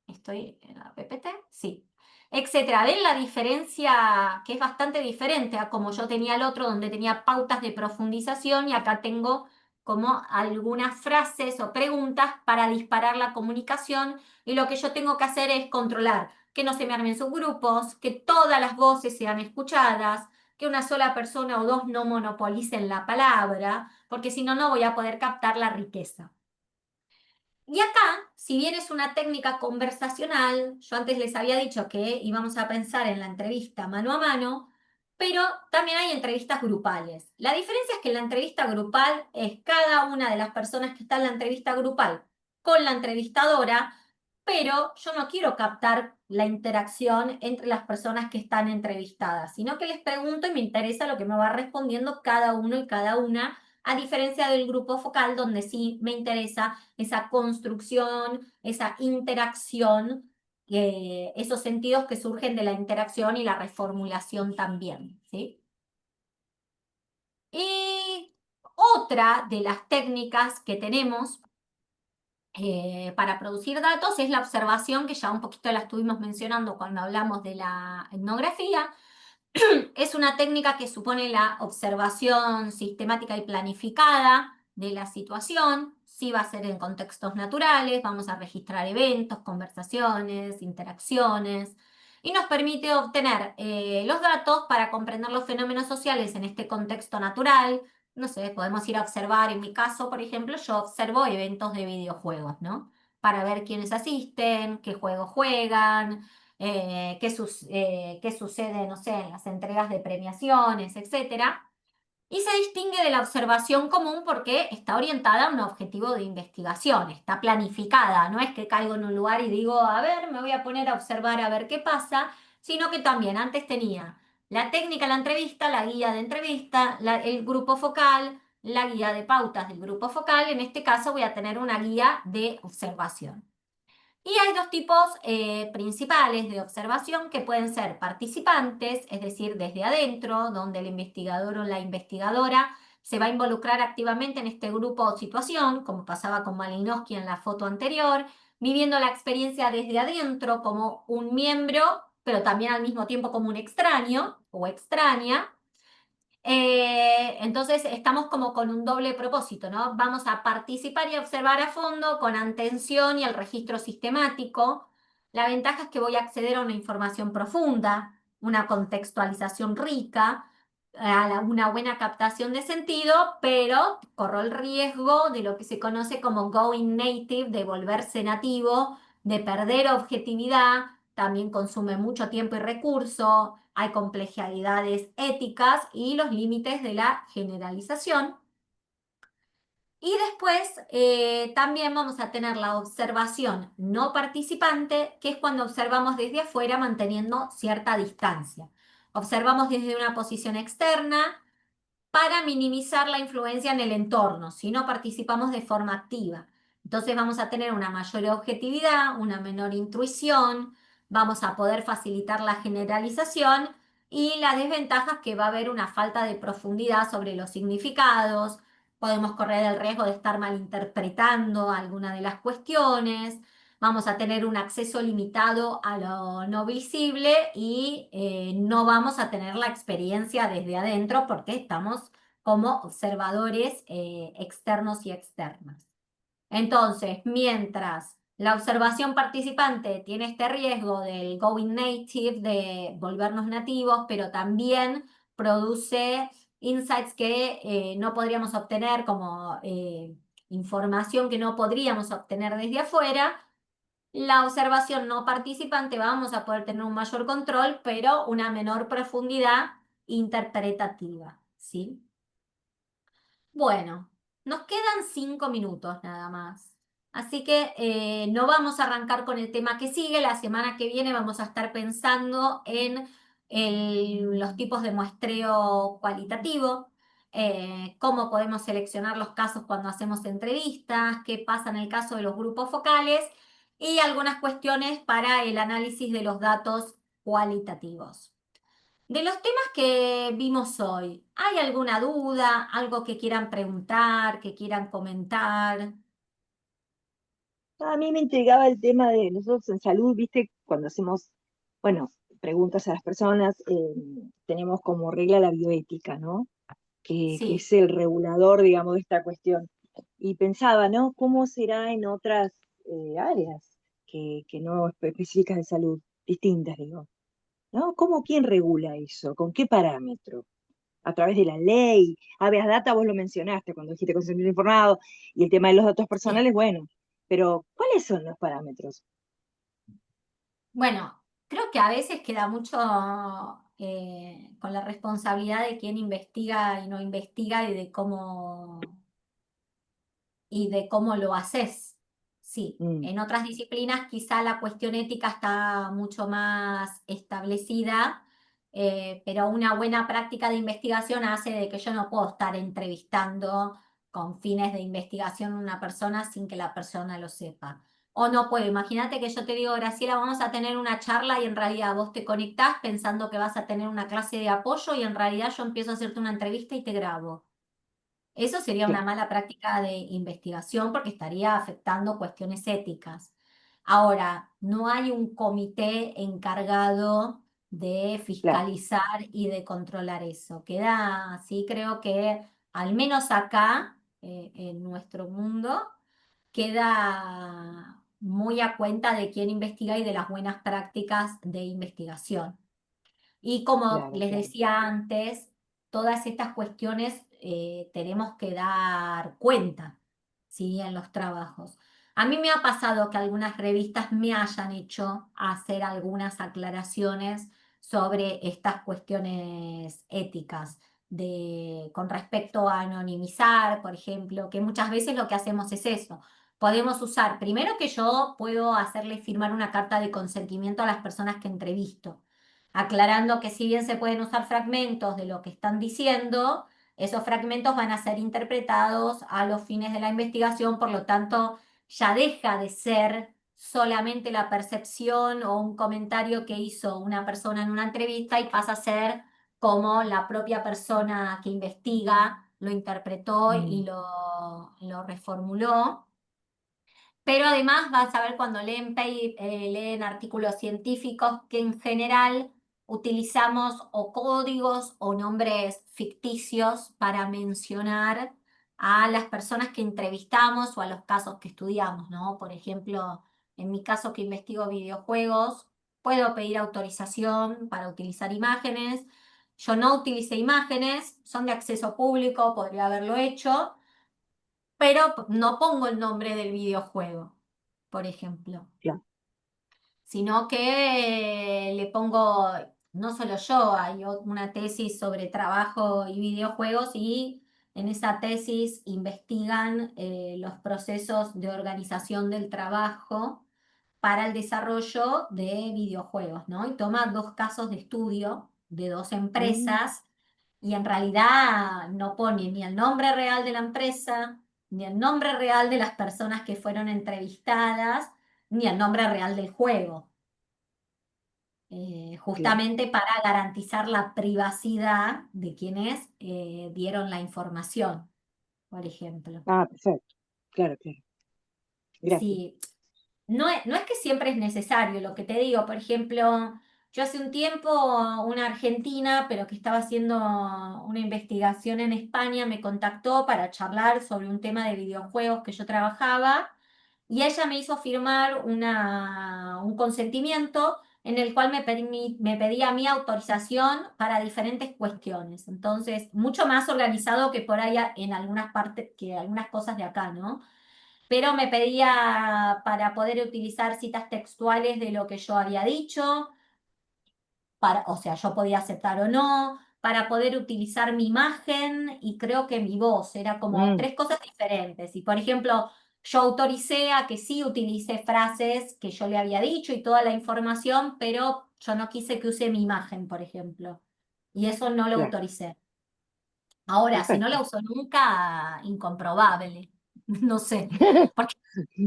¿Estoy en la PPT? Sí. Etcétera. ¿Ven la diferencia? Que es bastante diferente a como yo tenía el otro, donde tenía pautas de profundización, y acá tengo como algunas frases o preguntas para disparar la comunicación, y lo que yo tengo que hacer es controlar que no se me armen subgrupos, que todas las voces sean escuchadas, que una sola persona o dos no monopolicen la palabra, porque si no, no voy a poder captar la riqueza. Y acá, si bien es una técnica conversacional, yo antes les había dicho que íbamos a pensar en la entrevista mano a mano, pero también hay entrevistas grupales. La diferencia es que en la entrevista grupal es cada una de las personas que está en la entrevista grupal con la entrevistadora, pero yo no quiero captar la interacción entre las personas que están entrevistadas, sino que les pregunto y me interesa lo que me va respondiendo cada uno y cada una, a diferencia del grupo focal, donde sí me interesa esa construcción, esa interacción, esos sentidos que surgen de la interacción y la reformulación también, ¿sí? Y otra de las técnicas que tenemos para producir datos es la observación, que ya un poquito la estuvimos mencionando cuando hablamos de la etnografía. Es una técnica que supone la observación sistemática y planificada de la situación. Sí va a ser en contextos naturales, vamos a registrar eventos, conversaciones, interacciones, y nos permite obtener los datos para comprender los fenómenos sociales en este contexto natural. No sé, podemos ir a observar, en mi caso, por ejemplo, yo observo eventos de videojuegos, ¿no? Para ver quiénes asisten, qué juegos juegan, qué sucede, no sé, en las entregas de premiaciones, etcétera. Y se distingue de la observación común porque está orientada a un objetivo de investigación, está planificada, no es que caigo en un lugar y digo, a ver, me voy a poner a observar a ver qué pasa, sino que también antes tenía la técnica de la entrevista, la guía de entrevista, el grupo focal, la guía de pautas del grupo focal. En este caso voy a tener una guía de observación. Y hay dos tipos principales de observación, que pueden ser participantes, es decir, desde adentro, donde el investigador o la investigadora se va a involucrar activamente en este grupo o situación, como pasaba con Malinowski en la foto anterior, viviendo la experiencia desde adentro como un miembro, pero también al mismo tiempo como un extraño o extraña. Entonces estamos como con un doble propósito, ¿no? Vamos a participar y observar a fondo con atención y el registro sistemático. La ventaja es que voy a acceder a una información profunda, una contextualización rica, una buena captación de sentido, pero corro el riesgo de lo que se conoce como going native, de volverse nativo, de perder objetividad. También consume mucho tiempo y recurso, hay complejidades éticas y los límites de la generalización. Y después también vamos a tener la observación no participante, que es cuando observamos desde afuera manteniendo cierta distancia. Observamos desde una posición externa para minimizar la influencia en el entorno, si no participamos de forma activa. Entonces vamos a tener una mayor objetividad, una menor intuición, vamos a poder facilitar la generalización, y la desventaja es que va a haber una falta de profundidad sobre los significados, podemos correr el riesgo de estar malinterpretando alguna de las cuestiones, vamos a tener un acceso limitado a lo no visible y no vamos a tener la experiencia desde adentro porque estamos como observadores externos y externas. Entonces, mientras la observación participante tiene este riesgo del going native, de volvernos nativos, pero también produce insights que no podríamos obtener como información que no podríamos obtener desde afuera. La observación no participante vamos a poder tener un mayor control, pero una menor profundidad interpretativa, ¿sí? Bueno, nos quedan 5 minutos nada más. Así que no vamos a arrancar con el tema que sigue. La semana que viene vamos a estar pensando en los tipos de muestreo cualitativo, cómo podemos seleccionar los casos cuando hacemos entrevistas, qué pasa en el caso de los grupos focales y algunas cuestiones para el análisis de los datos cualitativos. De los temas que vimos hoy, ¿hay alguna duda, algo que quieran preguntar, que quieran comentar? A mí me intrigaba el tema de nosotros en salud, viste, cuando hacemos, bueno, preguntas a las personas, tenemos como regla la bioética, ¿no? Que Sí. es el regulador, digamos, de esta cuestión. Y pensaba, ¿no? ¿Cómo será en otras áreas que no específicas de salud, distintas, digo? ¿No? ¿Quién regula eso? ¿Con qué parámetro? A través de la ley. Habeas data, vos lo mencionaste cuando dijiste consentimiento informado, y el tema de los datos Sí. personales, bueno, pero ¿cuáles son los parámetros? Bueno, creo que a veces queda mucho con la responsabilidad de quién investiga y no investiga y de cómo lo haces. Sí, Mm, en otras disciplinas quizá la cuestión ética está mucho más establecida, pero una buena práctica de investigación hace de que yo no puedo estar entrevistando con fines de investigación a una persona sin que la persona lo sepa. O no puedo, imagínate que yo te digo, Graciela, vamos a tener una charla y en realidad vos te conectás pensando que vas a tener una clase de apoyo y en realidad yo empiezo a hacerte una entrevista y te grabo. Eso sería una claro, mala práctica de investigación porque estaría afectando cuestiones éticas. Ahora, no hay un comité encargado de claro, fiscalizar y de controlar eso. Queda así, creo que al menos acá, en nuestro mundo, queda muy a cuenta de quién investiga y de las buenas prácticas de investigación. Y como claro, les claro. decía antes, todas estas cuestiones tenemos que dar cuenta, ¿sí? En los trabajos. A mí me ha pasado que algunas revistas me hayan hecho hacer algunas aclaraciones sobre estas cuestiones éticas, con respecto a anonimizar, por ejemplo, que muchas veces lo que hacemos es eso. Podemos usar, primero que yo puedo hacerle firmar una carta de consentimiento a las personas que entrevisto aclarando que si bien se pueden usar fragmentos de lo que están diciendo, esos fragmentos van a ser interpretados a los fines de la investigación, por lo tanto, ya deja de ser solamente la percepción o un comentario que hizo una persona en una entrevista y pasa a ser como la propia persona que investiga lo interpretó y Mm, lo reformuló. Pero además vas a ver cuando leen artículos científicos que en general utilizamos o códigos o nombres ficticios para mencionar a las personas que entrevistamos o a los casos que estudiamos, ¿no? Por ejemplo, en mi caso que investigo videojuegos, puedo pedir autorización para utilizar imágenes. Yo no utilicé imágenes, son de acceso público, podría haberlo hecho, pero no pongo el nombre del videojuego, por ejemplo, claro. sino que le pongo, no solo yo, hay una tesis sobre trabajo y videojuegos y en esa tesis investigan los procesos de organización del trabajo para el desarrollo de videojuegos, ¿no? Y toma dos casos de estudio de dos Mm, empresas y en realidad no pone ni el nombre real de la empresa, ni el nombre real de las personas que fueron entrevistadas, ni el nombre real del juego, claro. justamente para garantizar la privacidad de quienes dieron la información, por ejemplo. Ah, perfecto. Claro, claro. Gracias. Sí, no es que siempre es necesario, lo que te digo, por ejemplo, Yo hace un tiempo, una argentina, pero que estaba haciendo una investigación en España, me contactó para charlar sobre un tema de videojuegos que yo trabajaba y ella me hizo firmar un consentimiento en el cual me pedía mi autorización para diferentes cuestiones. Entonces, mucho más organizado que por ahí en algunas partes, que algunas cosas de acá, ¿no? Pero me pedía para poder utilizar citas textuales de lo que yo había dicho o sea, yo podía aceptar o no, para poder utilizar mi imagen y creo que mi voz, era como Mm, tres cosas diferentes. Y por ejemplo, yo autoricé a que sí utilice frases que yo le había dicho y toda la información, pero yo no quise que use mi imagen, por ejemplo. Y eso no lo claro. autoricé. Ahora, si no la uso nunca, incomprobable. No sé, porque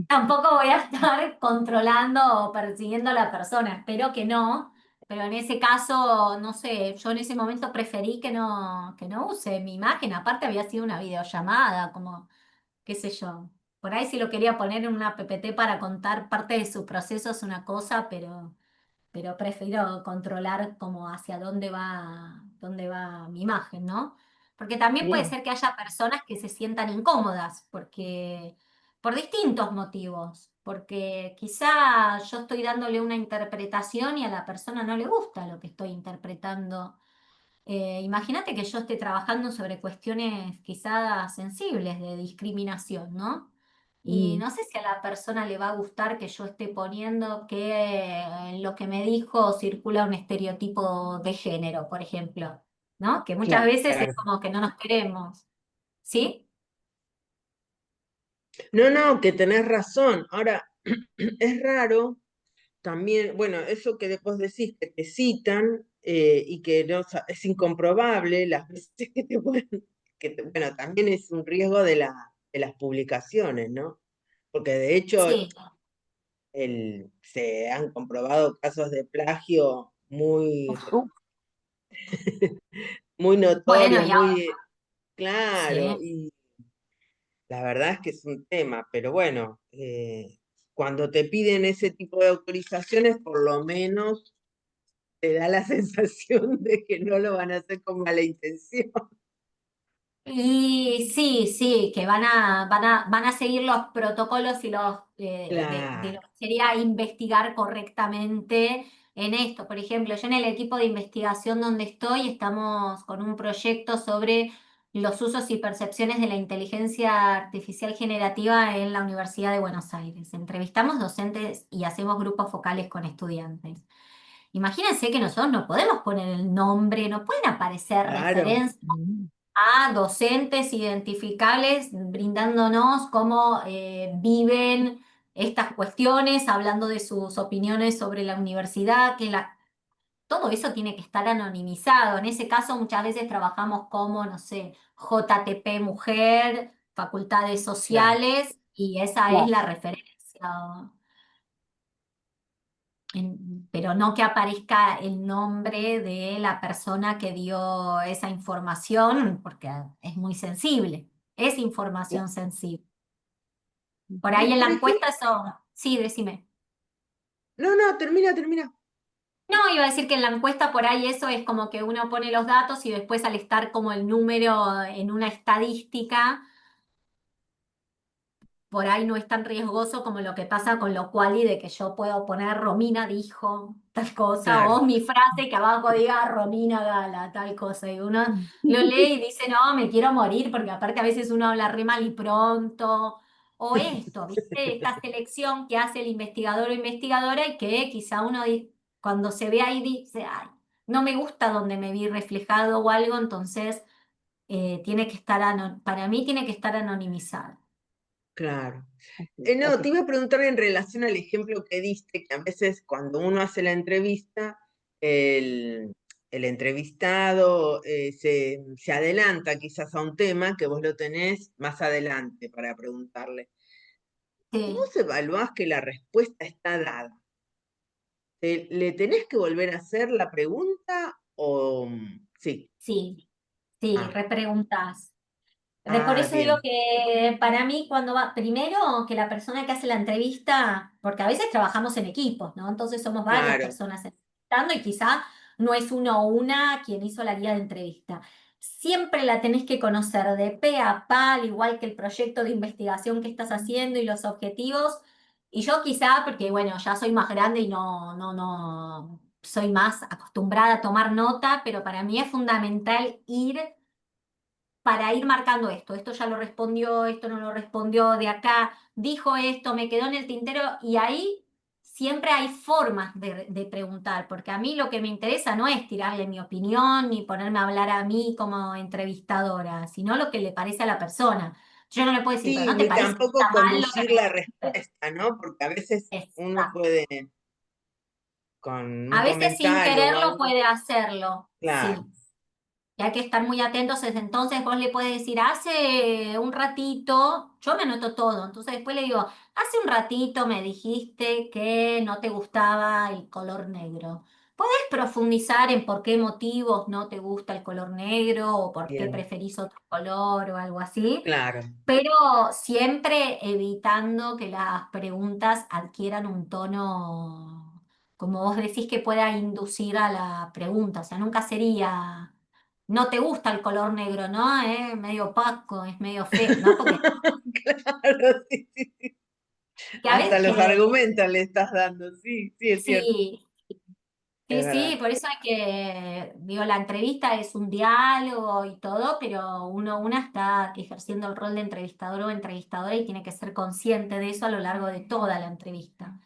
tampoco voy a estar controlando o persiguiendo a la persona, espero que no, pero en ese caso, no sé, yo en ese momento preferí que no use mi imagen, aparte había sido una videollamada, como, qué sé yo. Por ahí si lo quería poner en una PPT para contar parte de su proceso es una cosa, pero prefiero controlar como hacia dónde va mi imagen, ¿no? Porque también puede Bien. ser que haya personas que se sientan incómodas, por distintos motivos, porque quizá yo estoy dándole una interpretación y a la persona no le gusta lo que estoy interpretando. Imagínate que yo esté trabajando sobre cuestiones quizás sensibles de discriminación, ¿no? Y Mm, no sé si a la persona le va a gustar que yo esté poniendo que en lo que me dijo circula un estereotipo de género, por ejemplo, ¿no? Que muchas claro. veces es como que no nos queremos, ¿sí? No, no, que tenés razón. Ahora, es raro también, bueno, eso que después decís, que te citan y que no, es incomprobable las veces que te pueden, bueno, también es un riesgo de las publicaciones, ¿no? Porque de hecho Sí. se han comprobado casos de plagio muy, Uf, muy Bueno, notorios, y ahora, muy claro, sí. y la verdad es que es un tema, pero bueno, cuando te piden ese tipo de autorizaciones, por lo menos te da la sensación de que no lo van a hacer con mala intención. Y sí, sí, que van a seguir los protocolos y de lo Claro, que sería investigar correctamente en esto. Por ejemplo, yo en el equipo de investigación donde estoy estamos con un proyecto sobre los usos y percepciones de la inteligencia artificial generativa en la Universidad de Buenos Aires. Entrevistamos docentes y hacemos grupos focales con estudiantes. Imagínense que nosotros no podemos poner el nombre, no pueden aparecer claro, referencias Mm, a docentes identificables brindándonos cómo viven estas cuestiones, hablando de sus opiniones sobre la universidad, todo eso tiene que estar anonimizado. En ese caso muchas veces trabajamos como, no sé, JTP Mujer, Facultades claro, Sociales, y esa es claro. la referencia. Pero no que aparezca el nombre de la persona que dio esa información, porque es muy sensible, es información sensible. Por ahí Y en la por encuesta ejemplo, eso, sí, decime. no, no, termina, termina. No, iba a decir que en la encuesta por ahí eso es como que uno pone los datos y después al estar como el número en una estadística, por ahí no es tan riesgoso como lo que pasa con lo cual y de que yo puedo poner Romina dijo tal cosa Claro, o mi frase que abajo diga Romina Gala tal cosa y uno lo lee y dice no, me quiero morir porque aparte a veces uno habla re mal y pronto o esto, ¿viste? Esta selección que hace el investigador o investigadora y que quizá uno cuando se ve ahí dice, ay, no me gusta donde me vi reflejado o algo, entonces tiene que estar, para mí tiene que estar anonimizado. claro. Así, No, te así. iba a preguntar en relación al ejemplo que diste, que a veces cuando uno hace la entrevista, el, el entrevistado se adelanta quizás a un tema que vos lo tenés más adelante para preguntarle. Si Sí. vos evaluás que la respuesta está dada, ¿le tenés que volver a hacer la pregunta o sí? Sí, sí, Ah, repreguntas. Por ah, eso digo bien, que para mí cuando va, primero que la persona que hace la entrevista, porque a veces trabajamos en equipos, ¿no? Entonces somos varias claro, personas. entrevistando y quizá no es uno o una quien hizo la guía de entrevista. Siempre la tenés que conocer de pe a pa, al igual que el proyecto de investigación que estás haciendo y los objetivos. Y yo quizá, porque bueno, ya soy más grande y no soy más acostumbrada a tomar nota, pero para mí es fundamental ir para ir marcando esto ya lo respondió, esto no lo respondió, de acá dijo esto, me quedó en el tintero, y ahí siempre hay formas de preguntar, porque a mí lo que me interesa no es tirarle mi opinión ni ponerme a hablar a mí como entrevistadora, sino lo que le parece a la persona. Yo no le puedo decir, pero Sí, ¿no te ni parece que tampoco está mal lo que conducir me la dijiste? respuesta, ¿no? Porque a veces uno Exacto. puede, con un A veces sin comentario o quererlo algo, puede hacerlo, claro, sí. Y hay que estar muy atentos, entonces vos le puedes decir, hace un ratito, yo me anoto todo, entonces después le digo, hace un ratito me dijiste que no te gustaba el color negro. ¿Puedes profundizar en por qué motivos no te gusta el color negro o por qué bien, preferís otro color o algo así? claro, Pero siempre evitando que las preguntas adquieran un tono, como vos decís, que pueda inducir a la pregunta. O sea, nunca sería, no te gusta el color negro, ¿no? Medio opaco, es medio feo, ¿no? Porque claro, sí, sí, sí. que a Hasta veces los que argumentos le estás dando, sí, sí, es cierto, sí. es Sí, sí, verdad, por eso hay que, digo, la entrevista es un diálogo y todo, pero una está ejerciendo el rol de entrevistador o entrevistadora y tiene que ser consciente de eso a lo largo de toda la entrevista.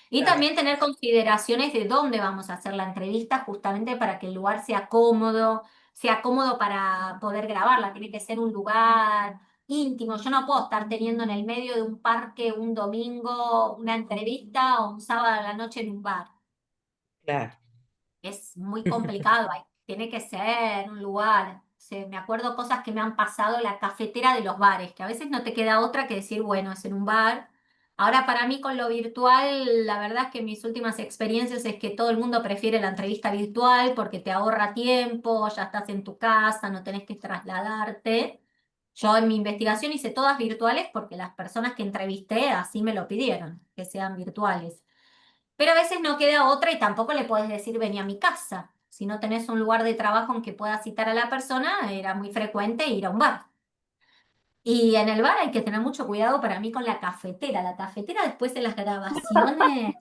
Y claro, también tener consideraciones de dónde vamos a hacer la entrevista, justamente para que el lugar sea cómodo para poder grabarla. Tiene que ser un lugar íntimo. Yo no puedo estar teniendo en el medio de un parque un domingo una entrevista o un sábado a la noche en un bar. claro. Es muy complicado, tiene que ser un lugar. Me acuerdo cosas que me han pasado en la cafetera de los bares, que a veces no te queda otra que decir, bueno, es en un bar. Ahora para mí con lo virtual, la verdad es que mis últimas experiencias es que todo el mundo prefiere la entrevista virtual porque te ahorra tiempo, ya estás en tu casa, no tenés que trasladarte. Yo en mi investigación hice todas virtuales porque las personas que entrevisté así me lo pidieron, que sean virtuales. Pero a veces no queda otra y tampoco le puedes decir vení a mi casa. Si no tenés un lugar de trabajo en que puedas citar a la persona, era muy frecuente ir a un bar. Y en el bar hay que tener mucho cuidado para mí con la cafetera. La cafetera después de las grabaciones,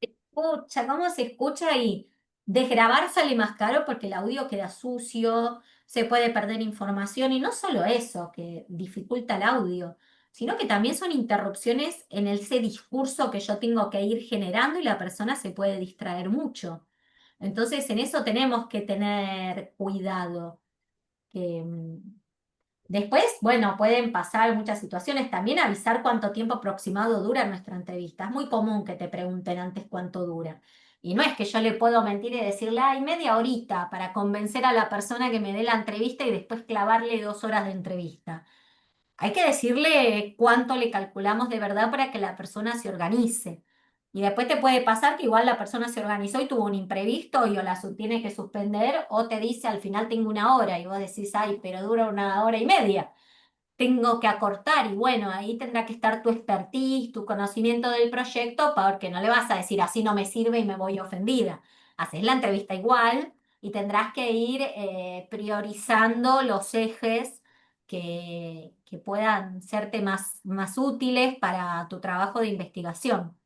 escucha, cómo se escucha y desgrabar sale más caro porque el audio queda sucio, se puede perder información y no solo eso, que dificulta el audio, sino que también son interrupciones en ese discurso que yo tengo que ir generando y la persona se puede distraer mucho. Entonces, en eso tenemos que tener cuidado. Que, después, bueno, pueden pasar muchas situaciones. También avisar cuánto tiempo aproximado dura nuestra entrevista. Es muy común que te pregunten antes cuánto dura. Y no es que yo le puedo mentir y decirle, ay, media horita para convencer a la persona que me dé la entrevista y después clavarle 2 horas de entrevista. Hay que decirle cuánto le calculamos de verdad para que la persona se organice. Y después te puede pasar que igual la persona se organizó y tuvo un imprevisto y o tiene que suspender o te dice al final tengo 1 hora y vos decís, ay, pero dura 1 hora y media, tengo que acortar y bueno, ahí tendrá que estar tu expertise, tu conocimiento del proyecto, porque no le vas a decir así no me sirve y me voy ofendida. Haces la entrevista igual y tendrás que ir priorizando los ejes que puedan serte más útiles para tu trabajo de investigación.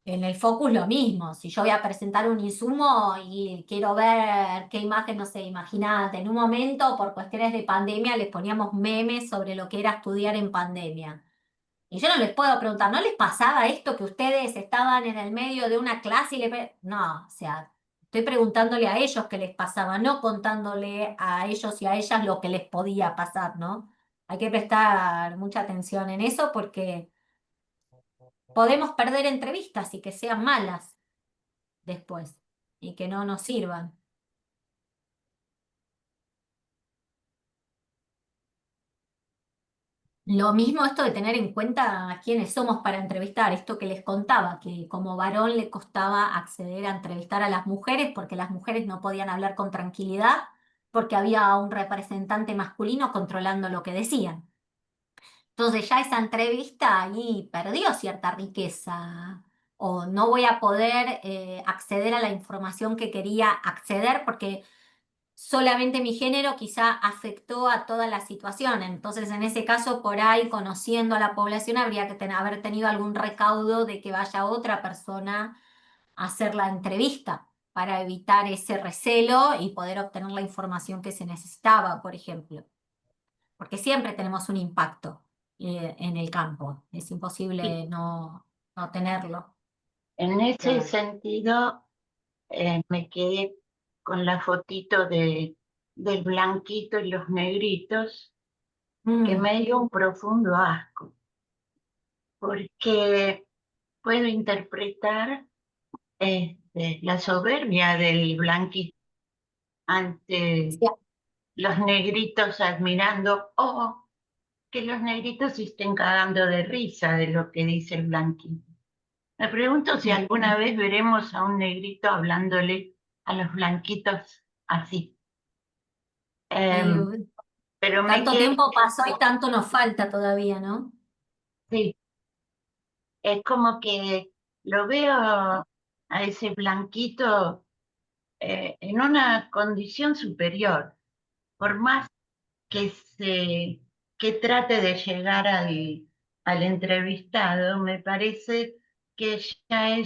En el Focus lo mismo, si yo voy a presentar un insumo y quiero ver qué imagen, no sé, imagínate, en un momento por cuestiones de pandemia les poníamos memes sobre lo que era estudiar en pandemia. Y yo no les puedo preguntar, ¿no les pasaba esto que ustedes estaban en el medio de una clase y No, o sea, estoy preguntándole a ellos qué les pasaba, no contándole a ellos y a ellas lo que les podía pasar, ¿no? Hay que prestar mucha atención en eso porque podemos perder entrevistas y que sean malas después y que no nos sirvan. Lo mismo esto de tener en cuenta quiénes somos para entrevistar, esto que les contaba, que como varón le costaba acceder a entrevistar a las mujeres porque las mujeres no podían hablar con tranquilidad porque había un representante masculino controlando lo que decían. Entonces ya esa entrevista ahí perdió cierta riqueza. o no voy a poder acceder a la información que quería acceder porque solamente mi género quizá afectó a toda la situación. Entonces, en ese caso, por ahí, conociendo a la población, habría que haber tenido algún recaudo de que vaya otra persona a hacer la entrevista para evitar ese recelo y poder obtener la información que se necesitaba, por ejemplo. Porque siempre tenemos un impacto en el campo. Es Y imposible no tenerlo. en ese Claro. sentido, me quedé con la fotito del blanquito y los negritos, que Mm, me dio un profundo asco, porque puedo interpretar la soberbia del blanquito ante sí, los negritos admirando, oh, que los negritos se estén cagando de risa de lo que dice el blanquito. Me pregunto si alguna vez veremos a un negrito hablándole a los blanquitos así. y, Pero me tanto quedé, tiempo pasó y tanto nos falta todavía, ¿no? sí, es como que lo veo a ese blanquito en una condición superior, por más que que trate de llegar al entrevistado, me parece que ya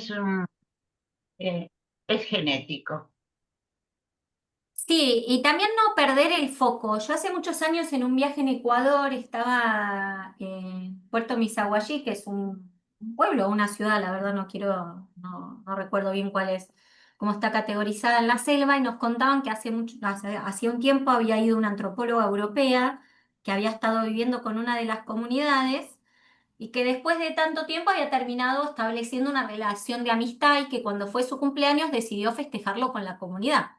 eh, es genético. Sí, y también no perder el foco. Yo hace muchos años en un viaje en Ecuador estaba en Puerto Misaguallí, que es un pueblo, una ciudad, la verdad no recuerdo bien cuál es, cómo está categorizada en la selva, y nos contaban que hacía un tiempo había ido una antropóloga europea que había estado viviendo con una de las comunidades y que después de tanto tiempo había terminado estableciendo una relación de amistad y que cuando fue su cumpleaños decidió festejarlo con la comunidad.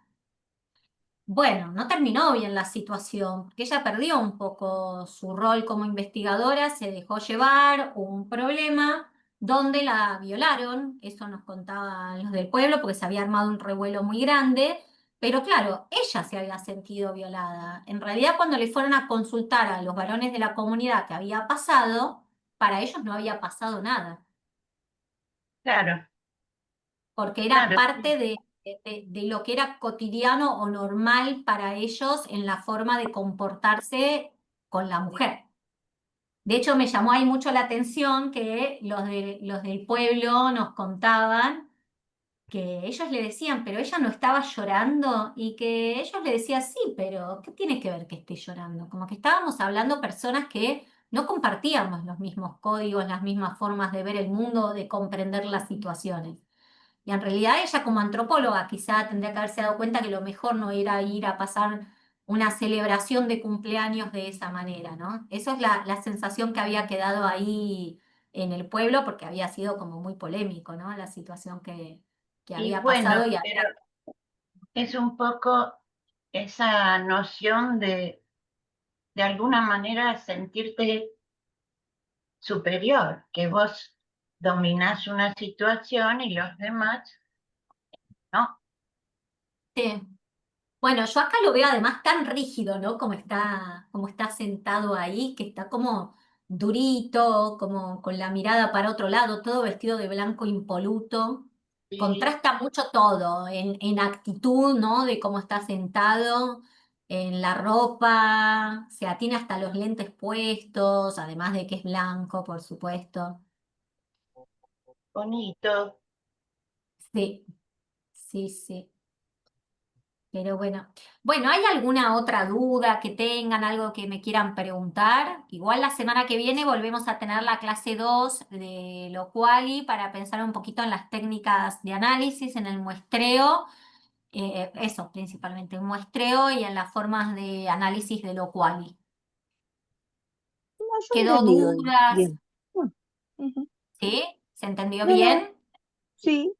Bueno, no terminó bien la situación, porque ella perdió un poco su rol como investigadora, se dejó llevar, hubo un problema donde la violaron, eso nos contaban los del pueblo, porque se había armado un revuelo muy grande, pero claro, ella se había sentido violada. En realidad, cuando le fueron a consultar a los varones de la comunidad qué había pasado, para ellos no había pasado nada Claro, porque era claro, parte de lo que era cotidiano o normal para ellos en la forma de comportarse con la mujer. De hecho, me llamó ahí mucho la atención que los del pueblo nos contaban que ellos le decían, pero ella no estaba llorando, y que ellos le decían, sí, pero ¿qué tiene que ver que esté llorando? Como que estábamos hablando personas que no compartíamos los mismos códigos, las mismas formas de ver el mundo, de comprender las situaciones. Y en realidad ella como antropóloga quizá tendría que haberse dado cuenta que lo mejor no era ir a pasar una celebración de cumpleaños de esa manera, ¿no? Eso es la sensación que había quedado ahí en el pueblo porque había sido como muy polémico, ¿no? La situación que y había pasado bueno, y pero había... es un poco esa noción de alguna manera sentirte superior, que vos dominás una situación y los demás, ¿no? Sí. Bueno, yo acá lo veo además tan rígido, ¿no? Como está sentado ahí, que está como durito, como con la mirada para otro lado, todo vestido de blanco impoluto. Y Contrasta mucho todo, en actitud, ¿no? De cómo está sentado, en la ropa, tiene hasta los lentes puestos, además de que es blanco, por supuesto. bonito. Sí, sí, sí. Pero bueno, ¿hay alguna otra duda que tengan, algo que me quieran preguntar? Igual la semana que viene volvemos a tener la clase 2 de lo quali para pensar un poquito en las técnicas de análisis, en el muestreo, eso principalmente, el muestreo y en las formas de análisis de lo quali. No, yo he ¿Quedó entendido dudas? bien. Bueno, ujú. ¿Sí? ¿Se entendió No, no, bien? sí.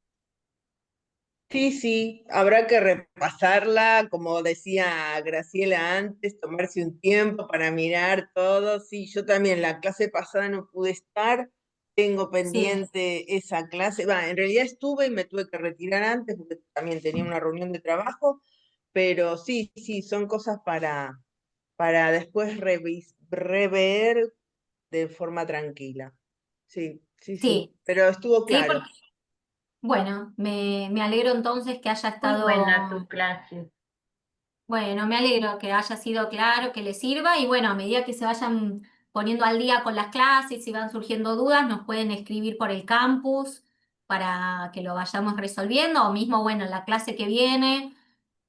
Sí, sí, habrá que repasarla, como decía Graciela antes, tomarse un tiempo para mirar todo. Sí, yo también la clase pasada no pude estar, tengo Sí, pendiente esa clase. Va, en realidad estuve y me tuve que retirar antes porque también tenía una reunión de trabajo, pero sí, sí, son cosas para después rever de forma tranquila. Sí, sí, sí, sí, pero estuvo sí, claro. Bueno, me alegro entonces que haya Muy buena estado, tu clase. bueno, me alegro que haya sido claro, que les sirva y bueno, a medida que se vayan poniendo al día con las clases y van surgiendo dudas, nos pueden escribir por el campus para que lo vayamos resolviendo o mismo, bueno, en la clase que viene.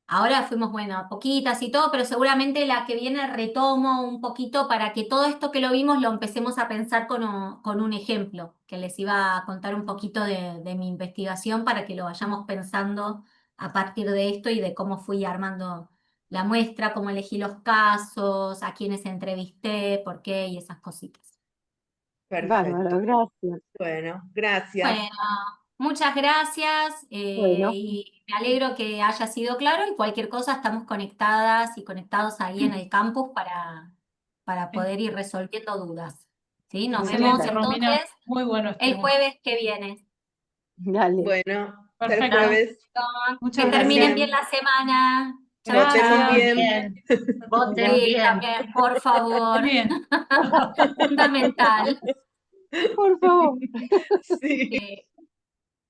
Ahora fuimos, bueno, poquitas y todo, pero seguramente la que viene retomo un poquito para que todo esto que lo vimos lo empecemos a pensar con un ejemplo, que les iba a contar un poquito de mi investigación para que lo vayamos pensando a partir de esto y de cómo fui armando la muestra, cómo elegí los casos, a quiénes entrevisté, por qué y esas cositas. Bárbaro, Perfecto. gracias. Bueno, gracias. Bueno, muchas gracias Bueno, y me alegro que haya sido claro y cualquier cosa estamos conectadas y conectados ahí en el campus para poder ir resolviendo dudas. ¿Sí? Nos vemos Excelente. Excelente, entonces Romina. Muy bueno el estuvo. jueves que viene. dale. Bueno, hasta el Perfecto. jueves. Que Muchas terminen gracias. bien la semana. Chau, Votemos Voten chau. Gracias. bien. bien, voten Sí, bien. también, por favor. Bien. Fundamental. Por favor. Sí. Sí.